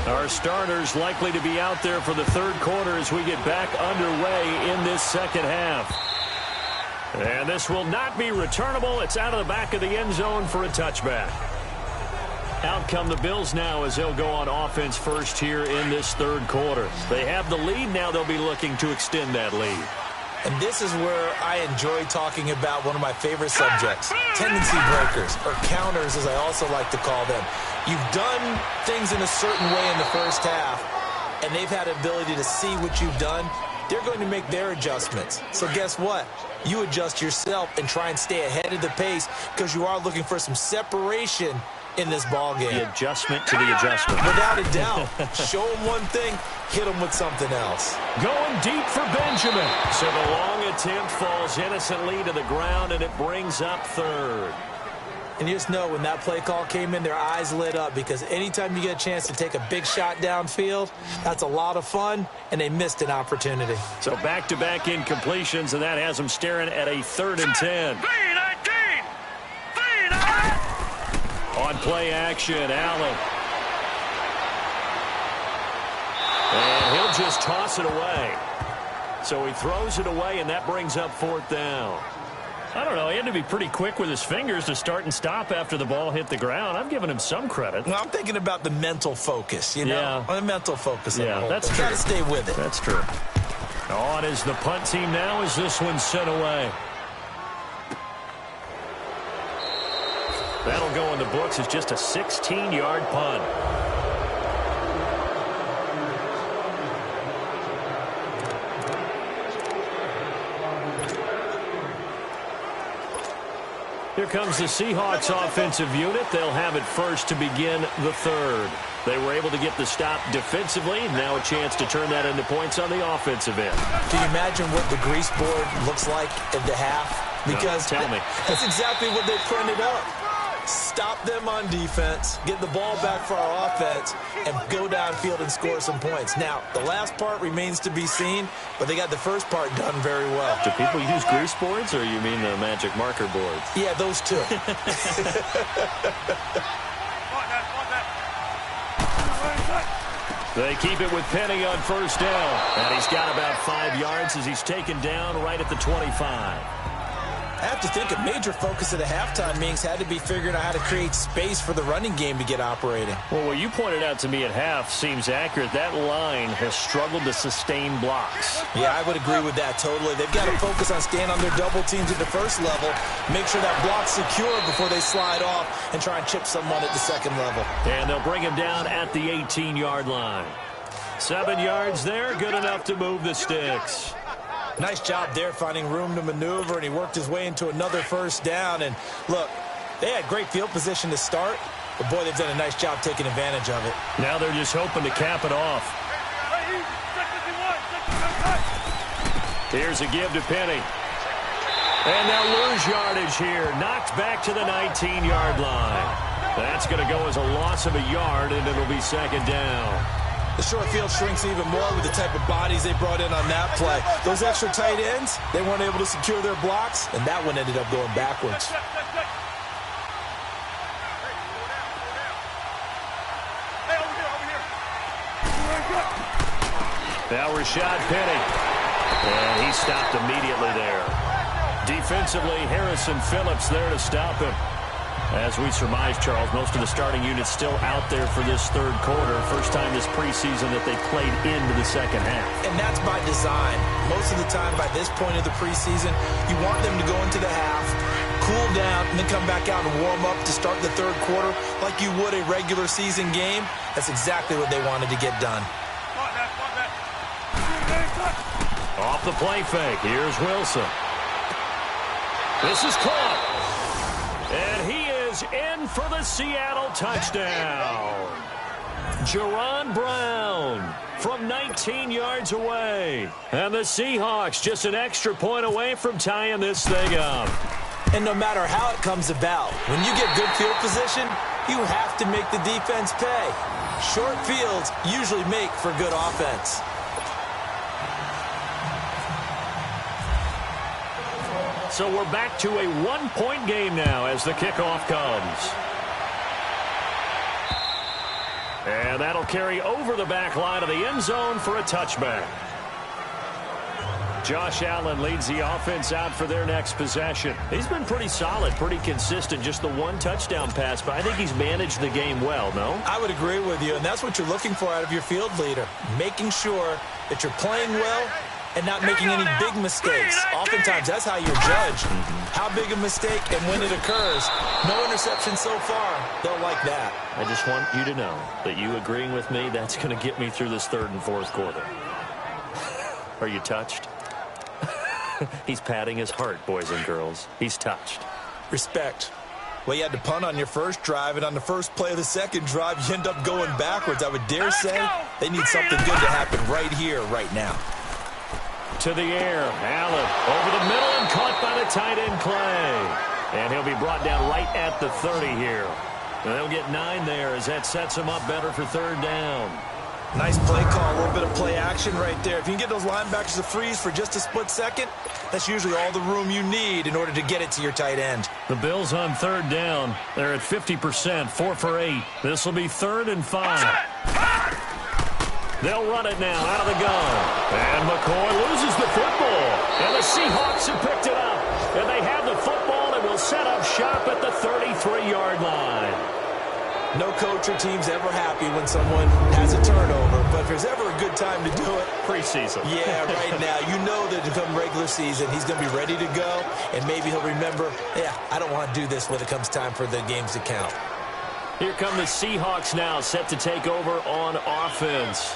Our starters likely to be out there for the third quarter as we get back underway in this second half. And this will not be returnable. It's out of the back of the end zone for a touchback. Out come the Bills now as they'll go on offense first here in this third quarter. They have the lead. Now they'll be looking to extend that lead. And this is where I enjoy talking about one of my favorite subjects, tendency breakers, or counters as I also like to call them. You've done things in a certain way in the first half, and they've had the ability to see what you've done. They're going to make their adjustments. So guess what? You adjust yourself and try and stay ahead of the pace because you are looking for some separation in this ball game. The adjustment to the adjustment. Without a doubt. Show them one thing, hit them with something else. Going deep for Benjamin. So the long attempt falls innocently to the ground, and it brings up third. And you just know when that play call came in, their eyes lit up because anytime you get a chance to take a big shot downfield, that's a lot of fun, and they missed an opportunity. So back-to-back incompletions, and that has them staring at a 3rd and 10. On play action, Allen. And he'll just toss it away. So he throws it away, and that brings up 4th down. I don't know. He had to be pretty quick with his fingers to start and stop after the ball hit the ground. I'm giving him some credit. Well, I'm thinking about the mental focus, you know? Yeah. The mental focus. Yeah, that's true. Got to stay with it. That's true. On is the punt team now as this one's sent away. That'll go in the books as just a 16-yard punt. Here comes the Seahawks offensive unit. They'll have it first to begin the third. They were able to get the stop defensively. Now a chance to turn that into points on the offensive end. Can you imagine what the grease board looks like at the half? Because tell me. That's exactly what they printed up. Stop them on defense, get the ball back for our offense, and go downfield and score some points. Now, the last part remains to be seen, but they got the first part done very well. Do people use grease boards, or you mean the magic marker boards? Yeah, those two. They keep it with Penny on 1st down. And he's got about 5 yards as he's taken down right at the 25. I have to think a major focus of the halftime meetings had to be figuring out how to create space for the running game to get operating. Well, what you pointed out to me at half seems accurate. That line has struggled to sustain blocks. Yeah, I would agree with that totally. They've got to focus on staying on their double teams at the first level, make sure that block's secure before they slide off and try and chip someone at the second level. And they'll bring him down at the 18-yard line. 7 yards there, good enough to move the sticks. Nice job there finding room to maneuver, and he worked his way into another 1st down. And look, they had great field position to start, but boy, they've done a nice job taking advantage of it. Now they're just hoping to cap it off. Here's a give to Penny. And they'll lose yardage here. Knocked back to the 19-yard line. That's going to go as a loss of a yard, and it'll be 2nd down. The short field shrinks even more with the type of bodies they brought in on that play. Those extra tight ends, they weren't able to secure their blocks, and that one ended up going backwards. Now Rashad Penny. And he stopped immediately there. Defensively, Harrison Phillips there to stop him. As we surmise, Charles, most of the starting units still out there for this third quarter. First time this preseason that they played into the second half. And that's by design. Most of the time by this point of the preseason, you want them to go into the half, cool down, and then come back out and warm up to start the third quarter like you would a regular season game. That's exactly what they wanted to get done. Off the play fake. Here's Wilson. This is caught. And he is in for the Seattle touchdown. Jaron Brown from 19 yards away. And the Seahawks just an extra point away from tying this thing up. And no matter how it comes about, when you get good field position, you have to make the defense pay. Short fields usually make for good offense. So we're back to a one-point game now as the kickoff comes. And that'll carry over the back line of the end zone for a touchback. Josh Allen leads the offense out for their next possession. He's been pretty solid, pretty consistent, just the one touchdown pass, but I think he's managed the game well, no? I would agree with you, and that's what you're looking for out of your field leader, making sure that you're playing well and not making any big mistakes. Oftentimes, that's how you're judged. How big a mistake and when it occurs. No interception so far. They'll like that. I just want you to know that you agreeing with me, that's going to get me through this third and fourth quarter. Are you touched? He's patting his heart, boys and girls. He's touched. Respect. Well, you had to punt on your first drive, and on the first play of the second drive, you end up going backwards. I would dare say they need something good to happen right here, right now. To the air, Allen over the middle and caught by the tight end Clay. And he'll be brought down right at the 30 here. And they'll get 9 there as that sets him up better for third down. Nice play call, a little bit of play action right there. If you can get those linebackers to freeze for just a split second, that's usually all the room you need in order to get it to your tight end. The Bills on third down. They're at 50%, 4 for 8. This will be 3rd and 5. They'll run it now out of the gun. And McCoy loses the football. And the Seahawks have picked it up. And they have the football and will set up shop at the 33-yard line. No coach or team's ever happy when someone has a turnover, but if there's ever a good time to do it, preseason. Yeah, right now. You know that to come regular season, he's going to be ready to go, and maybe he'll remember, yeah, I don't want to do this when it comes time for the games to count. Here come the Seahawks now, set to take over on offense.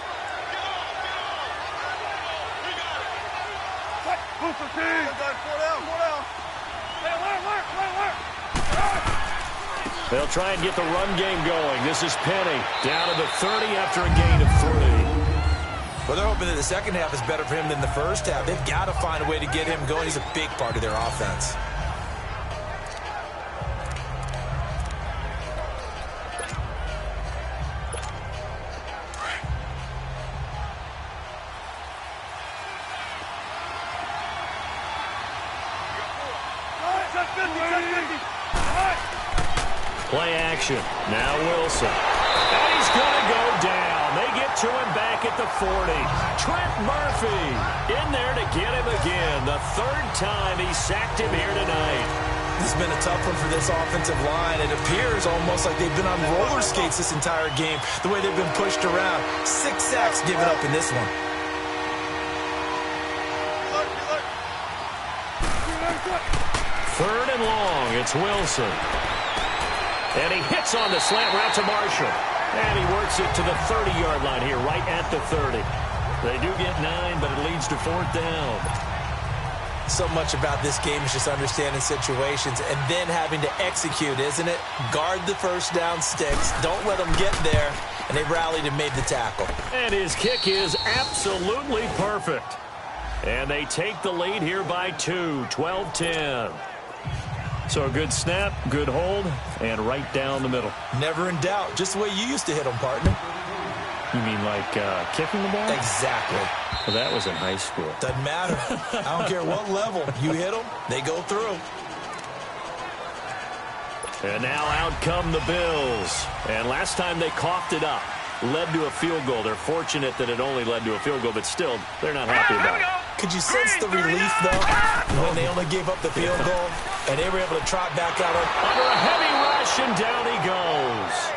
They'll try and get the run game going. This is Penny down to the 30 after a gain of 3. Well, they're hoping that the second half is better for him than the first half. They've got to find a way to get him going. He's a big part of their offense. Play action. Now Wilson. And he's going to go down. They get to him back at the 40. Trent Murphy in there to get him again. The 3rd time he sacked him here tonight. This has been a tough one for this offensive line. It appears almost like they've been on roller skates this entire game, the way they've been pushed around. 6 sacks given up in this one. Third and long. It's Wilson. And he hits on the slant route to Marshall. And he works it to the 30-yard line here, right at the 30. They do get 9, but it leads to 4th down. So much about this game is just understanding situations and then having to execute, isn't it? Guard the first down sticks. Don't let them get there. And they rallied and made the tackle. And his kick is absolutely perfect. And they take the lead here by 2, 12-10. So a good snap, good hold, and right down the middle. Never in doubt. Just the way you used to hit them, partner. You mean like kicking the ball? Exactly. Well, that was in high school. Doesn't matter. I don't care what level. You hit them, they go through. And now out come the Bills. And last time they coughed it up, led to a field goal. They're fortunate that it only led to a field goal, but still, they're not happy about it. Could you sense the relief, though, when they only gave up the field goal and they were able to trot back out? Under a heavy rush, and down he goes.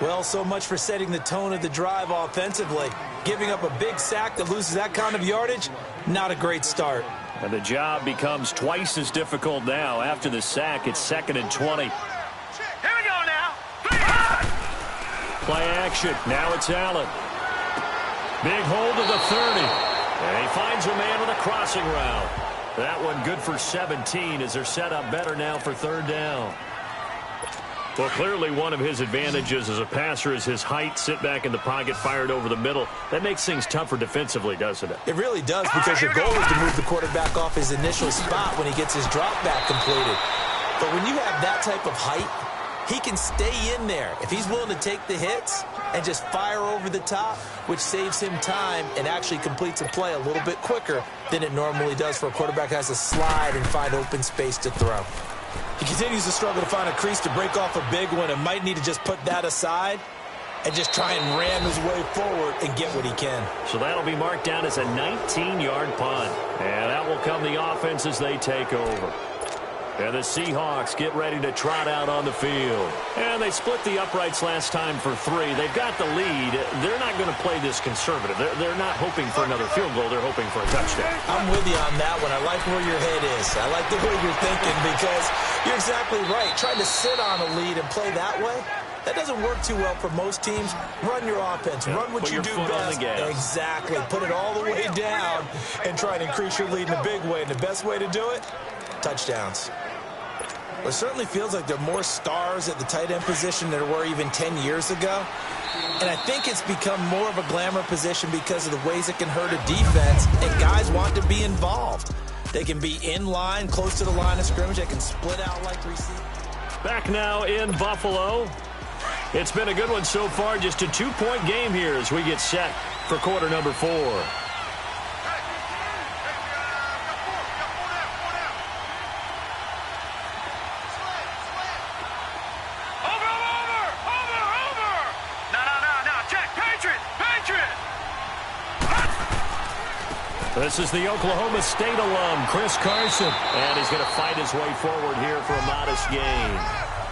Well, so much for setting the tone of the drive offensively. Giving up a big sack that loses that kind of yardage, not a great start. And the job becomes twice as difficult now. After the sack, it's 2nd and 20. Here we go now. Play action. Now it's Allen. Big hold of the 30. And he finds a man with a crossing route. That one good for 17 as they're set up better now for 3rd down. Well, clearly one of his advantages as a passer is his height. Sit back in the pocket, fired over the middle. That makes things tougher defensively, doesn't it? It really does, because your goal is to move the quarterback off his initial spot when he gets his drop back completed. But when you have that type of height, he can stay in there if he's willing to take the hits and just fire over the top, which saves him time and actually completes a play a little bit quicker than it normally does for a quarterback who has to slide and find open space to throw. He continues to struggle to find a crease to break off a big one and might need to just put that aside and just try and ram his way forward and get what he can. So that'll be marked down as a 19-yard punt. And that will come the offense as they take over. And the Seahawks get ready to trot out on the field. And they split the uprights last time for 3. They've got the lead. They're not going to play this conservative. They're not hoping for another field goal. They're hoping for a touchdown. I'm with you on that one. I like where your head is. I like the way you're thinking, because you're exactly right. Trying to sit on a lead and play that way, that doesn't work too well for most teams. Run your offense. Run what you do best. Exactly. Put it all the way down and try and increase your lead in a big way. And the best way to do it, touchdowns. Well, it certainly feels like there are more stars at the tight end position than there were even 10 years ago. And I think it's become more of a glamour position because of the ways it can hurt a defense, and guys want to be involved. They can be in line, close to the line of scrimmage. They can split out like receivers. Back now in Buffalo. It's been a good one so far. Just a 2-point game here as we get set for quarter number 4. This is the Oklahoma State alum, Chris Carson. And he's going to fight his way forward here for a modest gain.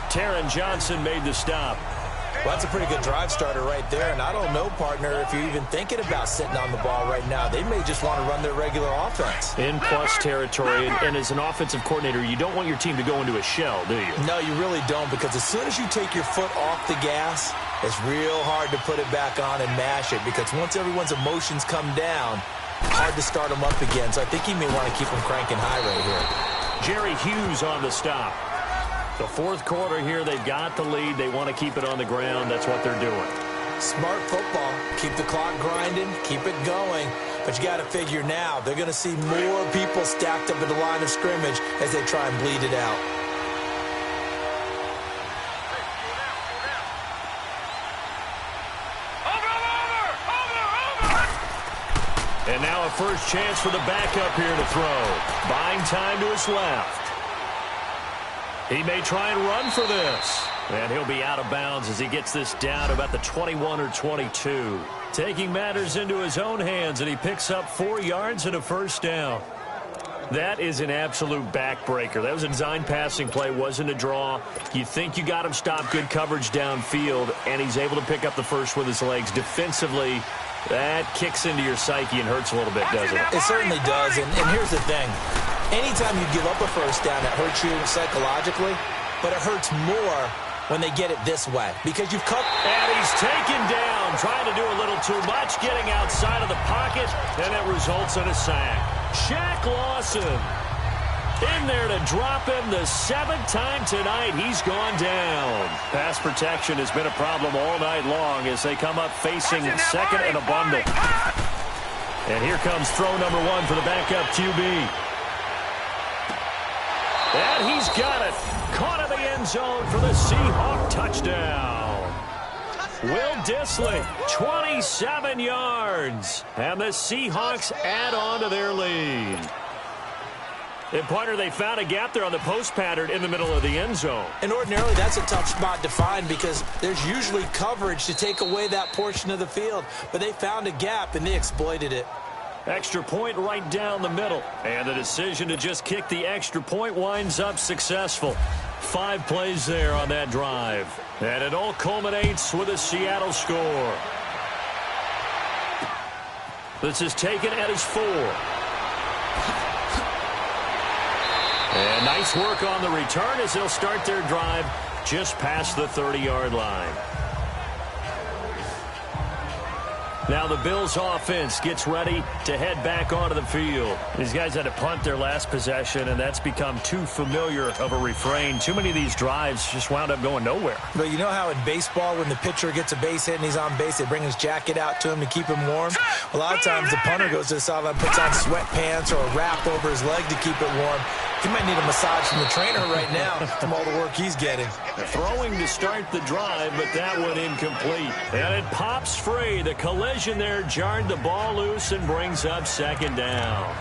Taron Johnson made the stop. Well, that's a pretty good drive starter right there. And I don't know, partner, if you're even thinking about sitting on the ball right now. They may just want to run their regular offense. In plus territory. And as an offensive coordinator, you don't want your team to go into a shell, do you? No, you really don't, because as soon as you take your foot off the gas, it's real hard to put it back on and mash it, because once everyone's emotions come down, hard to start them up again. So I think he may want to keep them cranking high right here. Jerry Hughes on the stop. The 4th quarter here, they've got the lead. They want to keep it on the ground. That's what they're doing. Smart football. Keep the clock grinding. Keep it going. But you got to figure now, they're going to see more people stacked up at the line of scrimmage as they try and bleed it out. And now a first chance for the backup here to throw. Buying time to his left. He may try and run for this. And he'll be out of bounds as he gets this down about the 21 or 22. Taking matters into his own hands, and he picks up 4 yards and a first down. That is an absolute backbreaker. That was a design passing play, wasn't a draw. You think you got him stopped, good coverage downfield, and he's able to pick up the first with his legs. Defensively, that kicks into your psyche and hurts a little bit, doesn't it? It certainly does, and here's the thing. Anytime you give up a first down, it hurts you psychologically, but it hurts more when they get it this way, because you've cut. And he's taken down, trying to do a little too much, getting outside of the pocket, and it results in a sack. Shaq Lawson in there to drop him the 7th time tonight. He's gone down. Pass protection has been a problem all night long as they come up facing 2nd and a bundle. And here comes throw number 1 for the backup QB. And he's got it. Caught in the end zone for the Seahawk touchdown. Will Dissly, 27 yards. And the Seahawks add on to their lead. And, partner, they found a gap there on the post pattern in the middle of the end zone. And ordinarily, that's a tough spot to find because there's usually coverage to take away that portion of the field. But they found a gap, and they exploited it. Extra point right down the middle. And the decision to just kick the extra point winds up successful. 5 plays there on that drive. And it all culminates with a Seattle score. This is taken at his 4. And nice work on the return as they'll start their drive just past the 30-yard line. Now the Bills offense gets ready to head back onto the field. These guys had to punt their last possession, and that's become too familiar of a refrain. Too many of these drives just wound up going nowhere. But you know how in baseball, when the pitcher gets a base hit and he's on base, they bring his jacket out to him to keep him warm? A lot of times the punter goes to the sideline, puts on sweatpants or a wrap over his leg to keep it warm. He might need a massage from the trainer right now from all the work he's getting. Throwing to start the drive, but that one incomplete. And it pops free. The collision there jarred the ball loose and brings up 2nd down.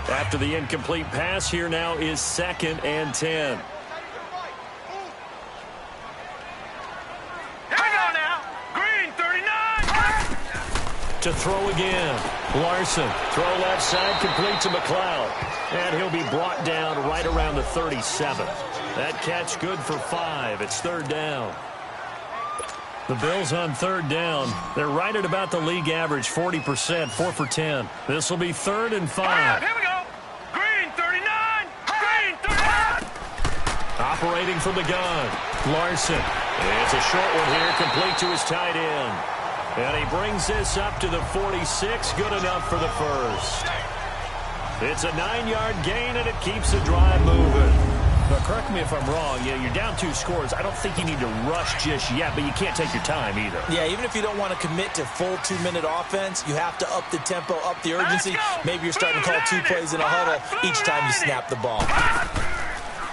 After the incomplete pass, here now is 2nd and 10. Here we go now. Green, 39. To throw again. Larson. Throw left side, complete to McLeod. And he'll be brought down right around the 37. That catch good for 5. It's 3rd down. The Bills on 3rd down. They're right at about the league average, 40%, 4 for 10. This will be 3rd and 5. Here we go. Green, 39. Green, 39. Operating from the gun. Larson. It's a short one here, complete to his tight end. And he brings this up to the 46, good enough for the first. It's a 9-yard gain, and it keeps the drive moving. But correct me if I'm wrong. You're down 2 scores. I don't think you need to rush just yet, but you can't take your time either. Yeah, even if you don't want to commit to full 2-minute offense, you have to up the tempo, up the urgency. Maybe you're starting to call 2 plays in a huddle each time you snap the ball.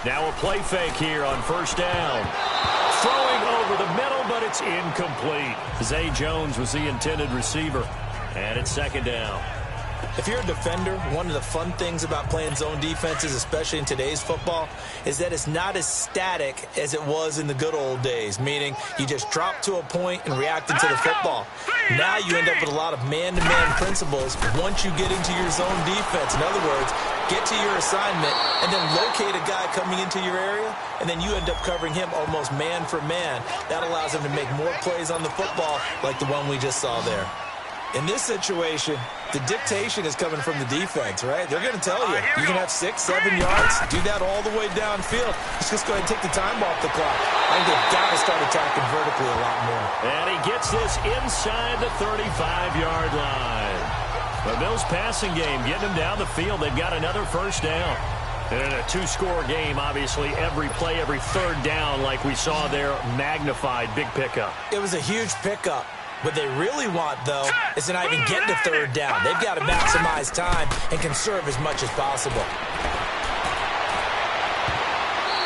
Now a play fake here on 1st down. Throwing over the middle, but it's incomplete. Zay Jones was the intended receiver. And it's 2nd down. If you're a defender, one of the fun things about playing zone defenses, especially in today's football, is that it's not as static as it was in the good old days, meaning you just drop to a point and react into the football. Now you end up with a lot of man-to-man principles once you get into your zone defense. In other words, get to your assignment and then locate a guy coming into your area, and then you end up covering him almost man for man. That allows him to make more plays on the football like the one we just saw there. In this situation, the dictation is coming from the defense, right? They're going to tell you, you can have 6, 7 yards, do that all the way downfield. Let's just go ahead and take the time off the clock. I think they've got to start attacking vertically a lot more. And he gets this inside the 35-yard line. The Bills passing game, getting them down the field. They've got another 1st down. And a 2-score game, obviously, every play, every 3rd down, like we saw there, magnified, big pickup. It was a huge pickup. What they really want, though, is to not even get to 3rd down. They've got to maximize time and conserve as much as possible.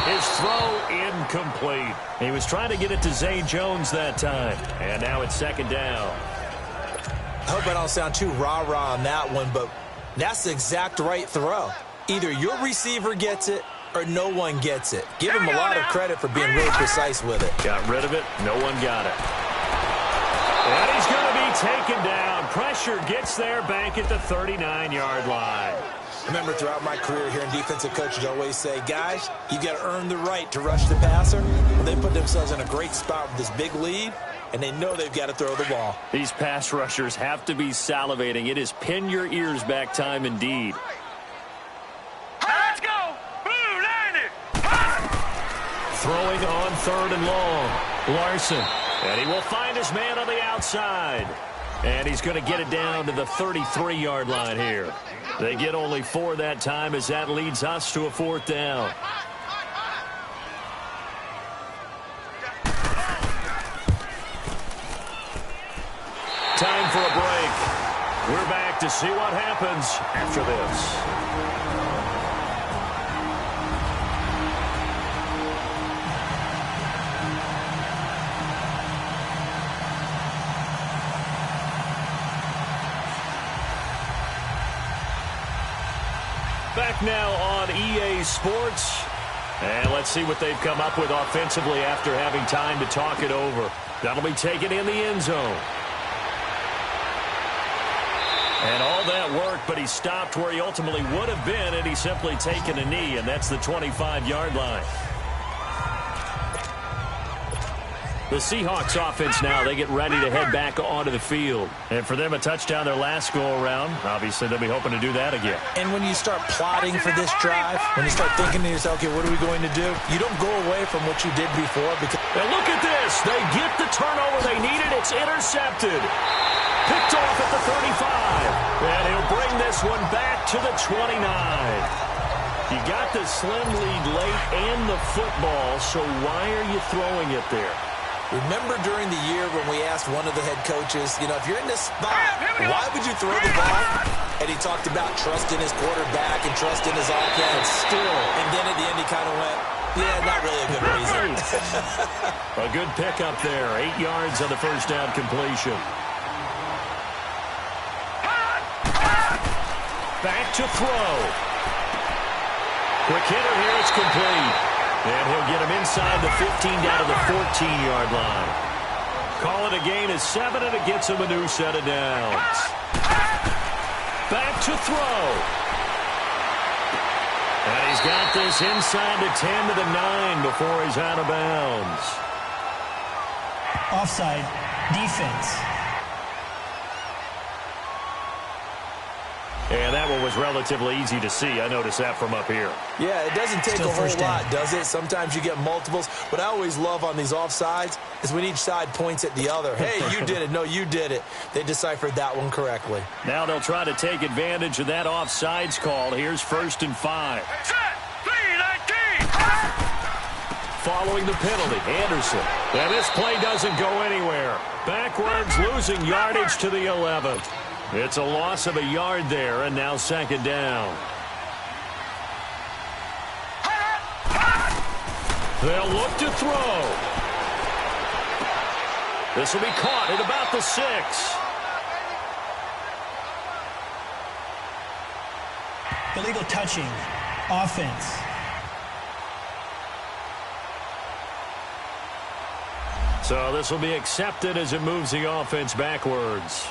His throw incomplete. He was trying to get it to Zay Jones that time. And now it's 2nd down. I hope I don't sound too rah-rah on that one, but that's the exact right throw. Either your receiver gets it or no one gets it. Give him a lot of credit for being really precise with it. Got rid of it. No one got it. And he's going to be taken down. Pressure gets there back at the 39-yard line. Remember, throughout my career here in defensive coaches always say, guys, you got to earn the right to rush the passer. Well, they put themselves in a great spot with this big lead, and they know they've got to throw the ball. These pass rushers have to be salivating. It is pin your ears back time indeed. Let's go. Blue landed. Throwing on 3rd and long. Larson. And he will find his man on the outside. And he's going to get it down to the 33-yard line here. They get only 4 that time as that leads us to a 4th down. Time for a break. We're back to see what happens after this. Back now on EA Sports. And let's see what they've come up with offensively after having time to talk it over. That'll be taken in the end zone. And all that work, but he stopped where he ultimately would have been had he simply taken a knee, and that's the 25-yard line. The Seahawks offense now, they get ready to head back onto the field. And for them, a touchdown their last go-around. Obviously, they'll be hoping to do that again. And when you start plotting for this drive, when you start thinking to yourself, okay, what are we going to do? You don't go away from what you did before. Because and look at this. They get the turnover they needed. It's intercepted. Picked off at the 35. And he'll bring this one back to the 29. You got the slim lead late and the football, so why are you throwing it there? Remember during the year when we asked one of the head coaches, you know, if you're in this spot, why would you throw the ball? And he talked about trust in his quarterback and trust in his offense. Still. And then at the end he kind of went, yeah, not really a good reason. A good pickup there. 8 yards on the first down completion. Back to throw. Quick hitter here. It's complete. And he'll get him inside the 15 down to the 14-yard line. Call it a gain of 7, and it gets him a new set of downs. Back to throw. And he's got this inside the 10 to the 9 before he's out of bounds. Offside defense. And that one was relatively easy to see. I noticed that from up here. Yeah, it doesn't take Still a whole first down. lot, does it? Sometimes you get multiples. What I always love on these offsides is when each side points at the other. Hey, you did it. No, you did it. They deciphered that one correctly. Now they'll try to take advantage of that offsides call. Here's 1st and 5. Following the penalty, Anderson. And this play doesn't go anywhere. Backwards, losing yardage to the 11. It's a loss of a yard there, and now 2nd down. They'll look to throw. This will be caught at about the 6. Illegal touching. Offense. So this will be accepted as it moves the offense backwards.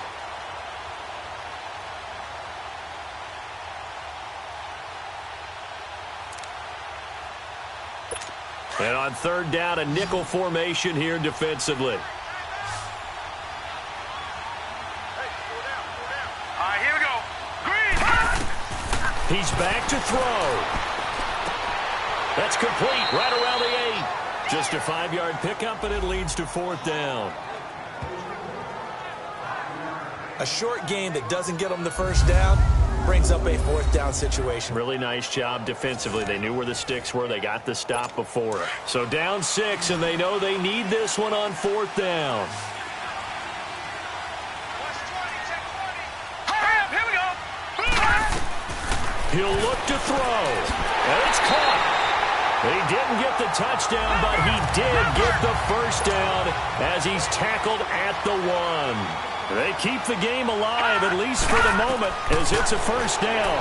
And on 3rd down, a nickel formation here defensively. Here we go. Green. He's back to throw. That's complete right around the 8. Just a 5-yard pickup, and it leads to 4th down. A short gain that doesn't get them the first down brings up a 4th down situation. Really nice job defensively. They knew where the sticks were. They got the stop before it. So down 6, and they know they need this one on 4th down. Here we go. He'll look to throw. And it's caught. He didn't get the touchdown, but he did get the first down as he's tackled at the 1. They keep the game alive, at least for the moment, as it's a first down.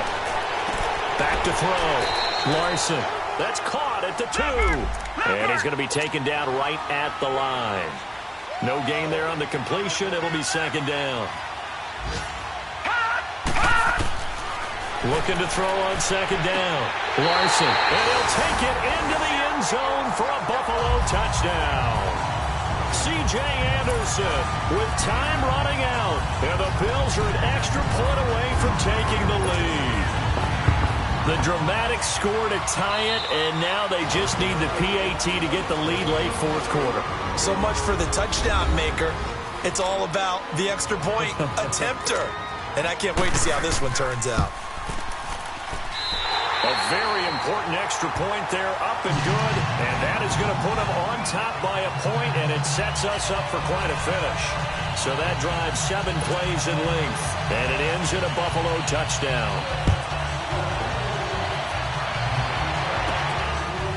Back to throw. Larson. That's caught at the 2. And he's going to be taken down right at the line. No gain there on the completion. It'll be 2nd down. Looking to throw on 2nd down. Larson. And he'll take it into the end zone for a Buffalo touchdown. C.J. Anderson with time running out. And the Bills are an extra point away from taking the lead. The dramatic score to tie it, and now they just need the PAT to get the lead late 4th quarter. So much for the touchdown maker. It's all about the extra point attempter. And I can't wait to see how this one turns out. A very important extra point there, up and good, and that is going to put them on top by a point, and it sets us up for quite a finish. So that drives 7 plays in length, and it ends in a Buffalo touchdown.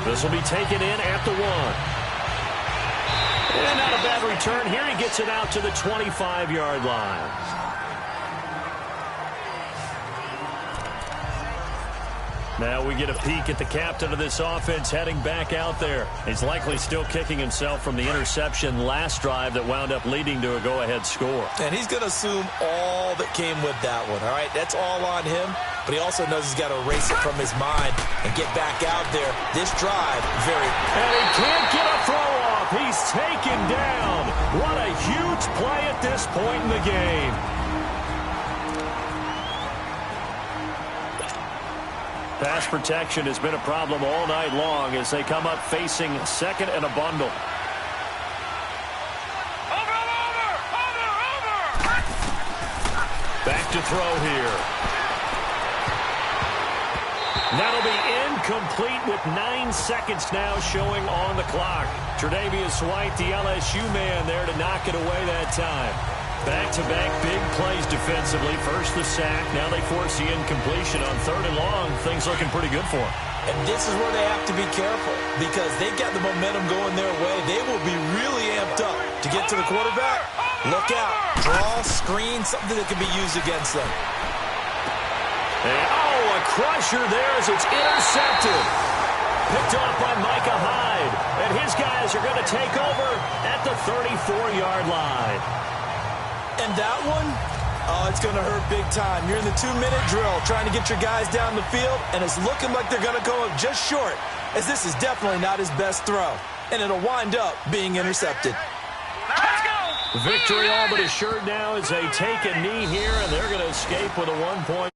This will be taken in at the 1. And not a bad return here. He gets it out to the 25-yard line. Now we get a peek at the captain of this offense heading back out there. He's likely still kicking himself from the interception last drive that wound up leading to a go-ahead score. And he's going to assume all that came with that one, all right? That's all on him, but he also knows he's got to erase it from his mind and get back out there. This drive, And he can't get a throw off. He's taken down. What a huge play at this point in the game. Pass protection has been a problem all night long as they come up facing second and a bundle. Back to throw here. That'll be incomplete with 9 seconds now showing on the clock. Tre'Davious White, the LSU man, there to knock it away that time. Back-to-back big plays defensively. First the sack. Now they force the incompletion on 3rd and long. Things looking pretty good for them. And this is where they have to be careful because they've got the momentum going their way. They will be really amped up to get to the quarterback. Look out. Draw, screen, something that can be used against them. And, a crusher there as it's intercepted. Picked off by Micah Hyde. And his guys are going to take over at the 34-yard line. And that one, it's going to hurt big time. You're in the 2-minute drill trying to get your guys down the field, and it's looking like they're going to come up just short, as this is definitely not his best throw. And it'll wind up being intercepted. Let's go! Victory all but assured now as they take a knee here, and they're going to escape with a 1-point.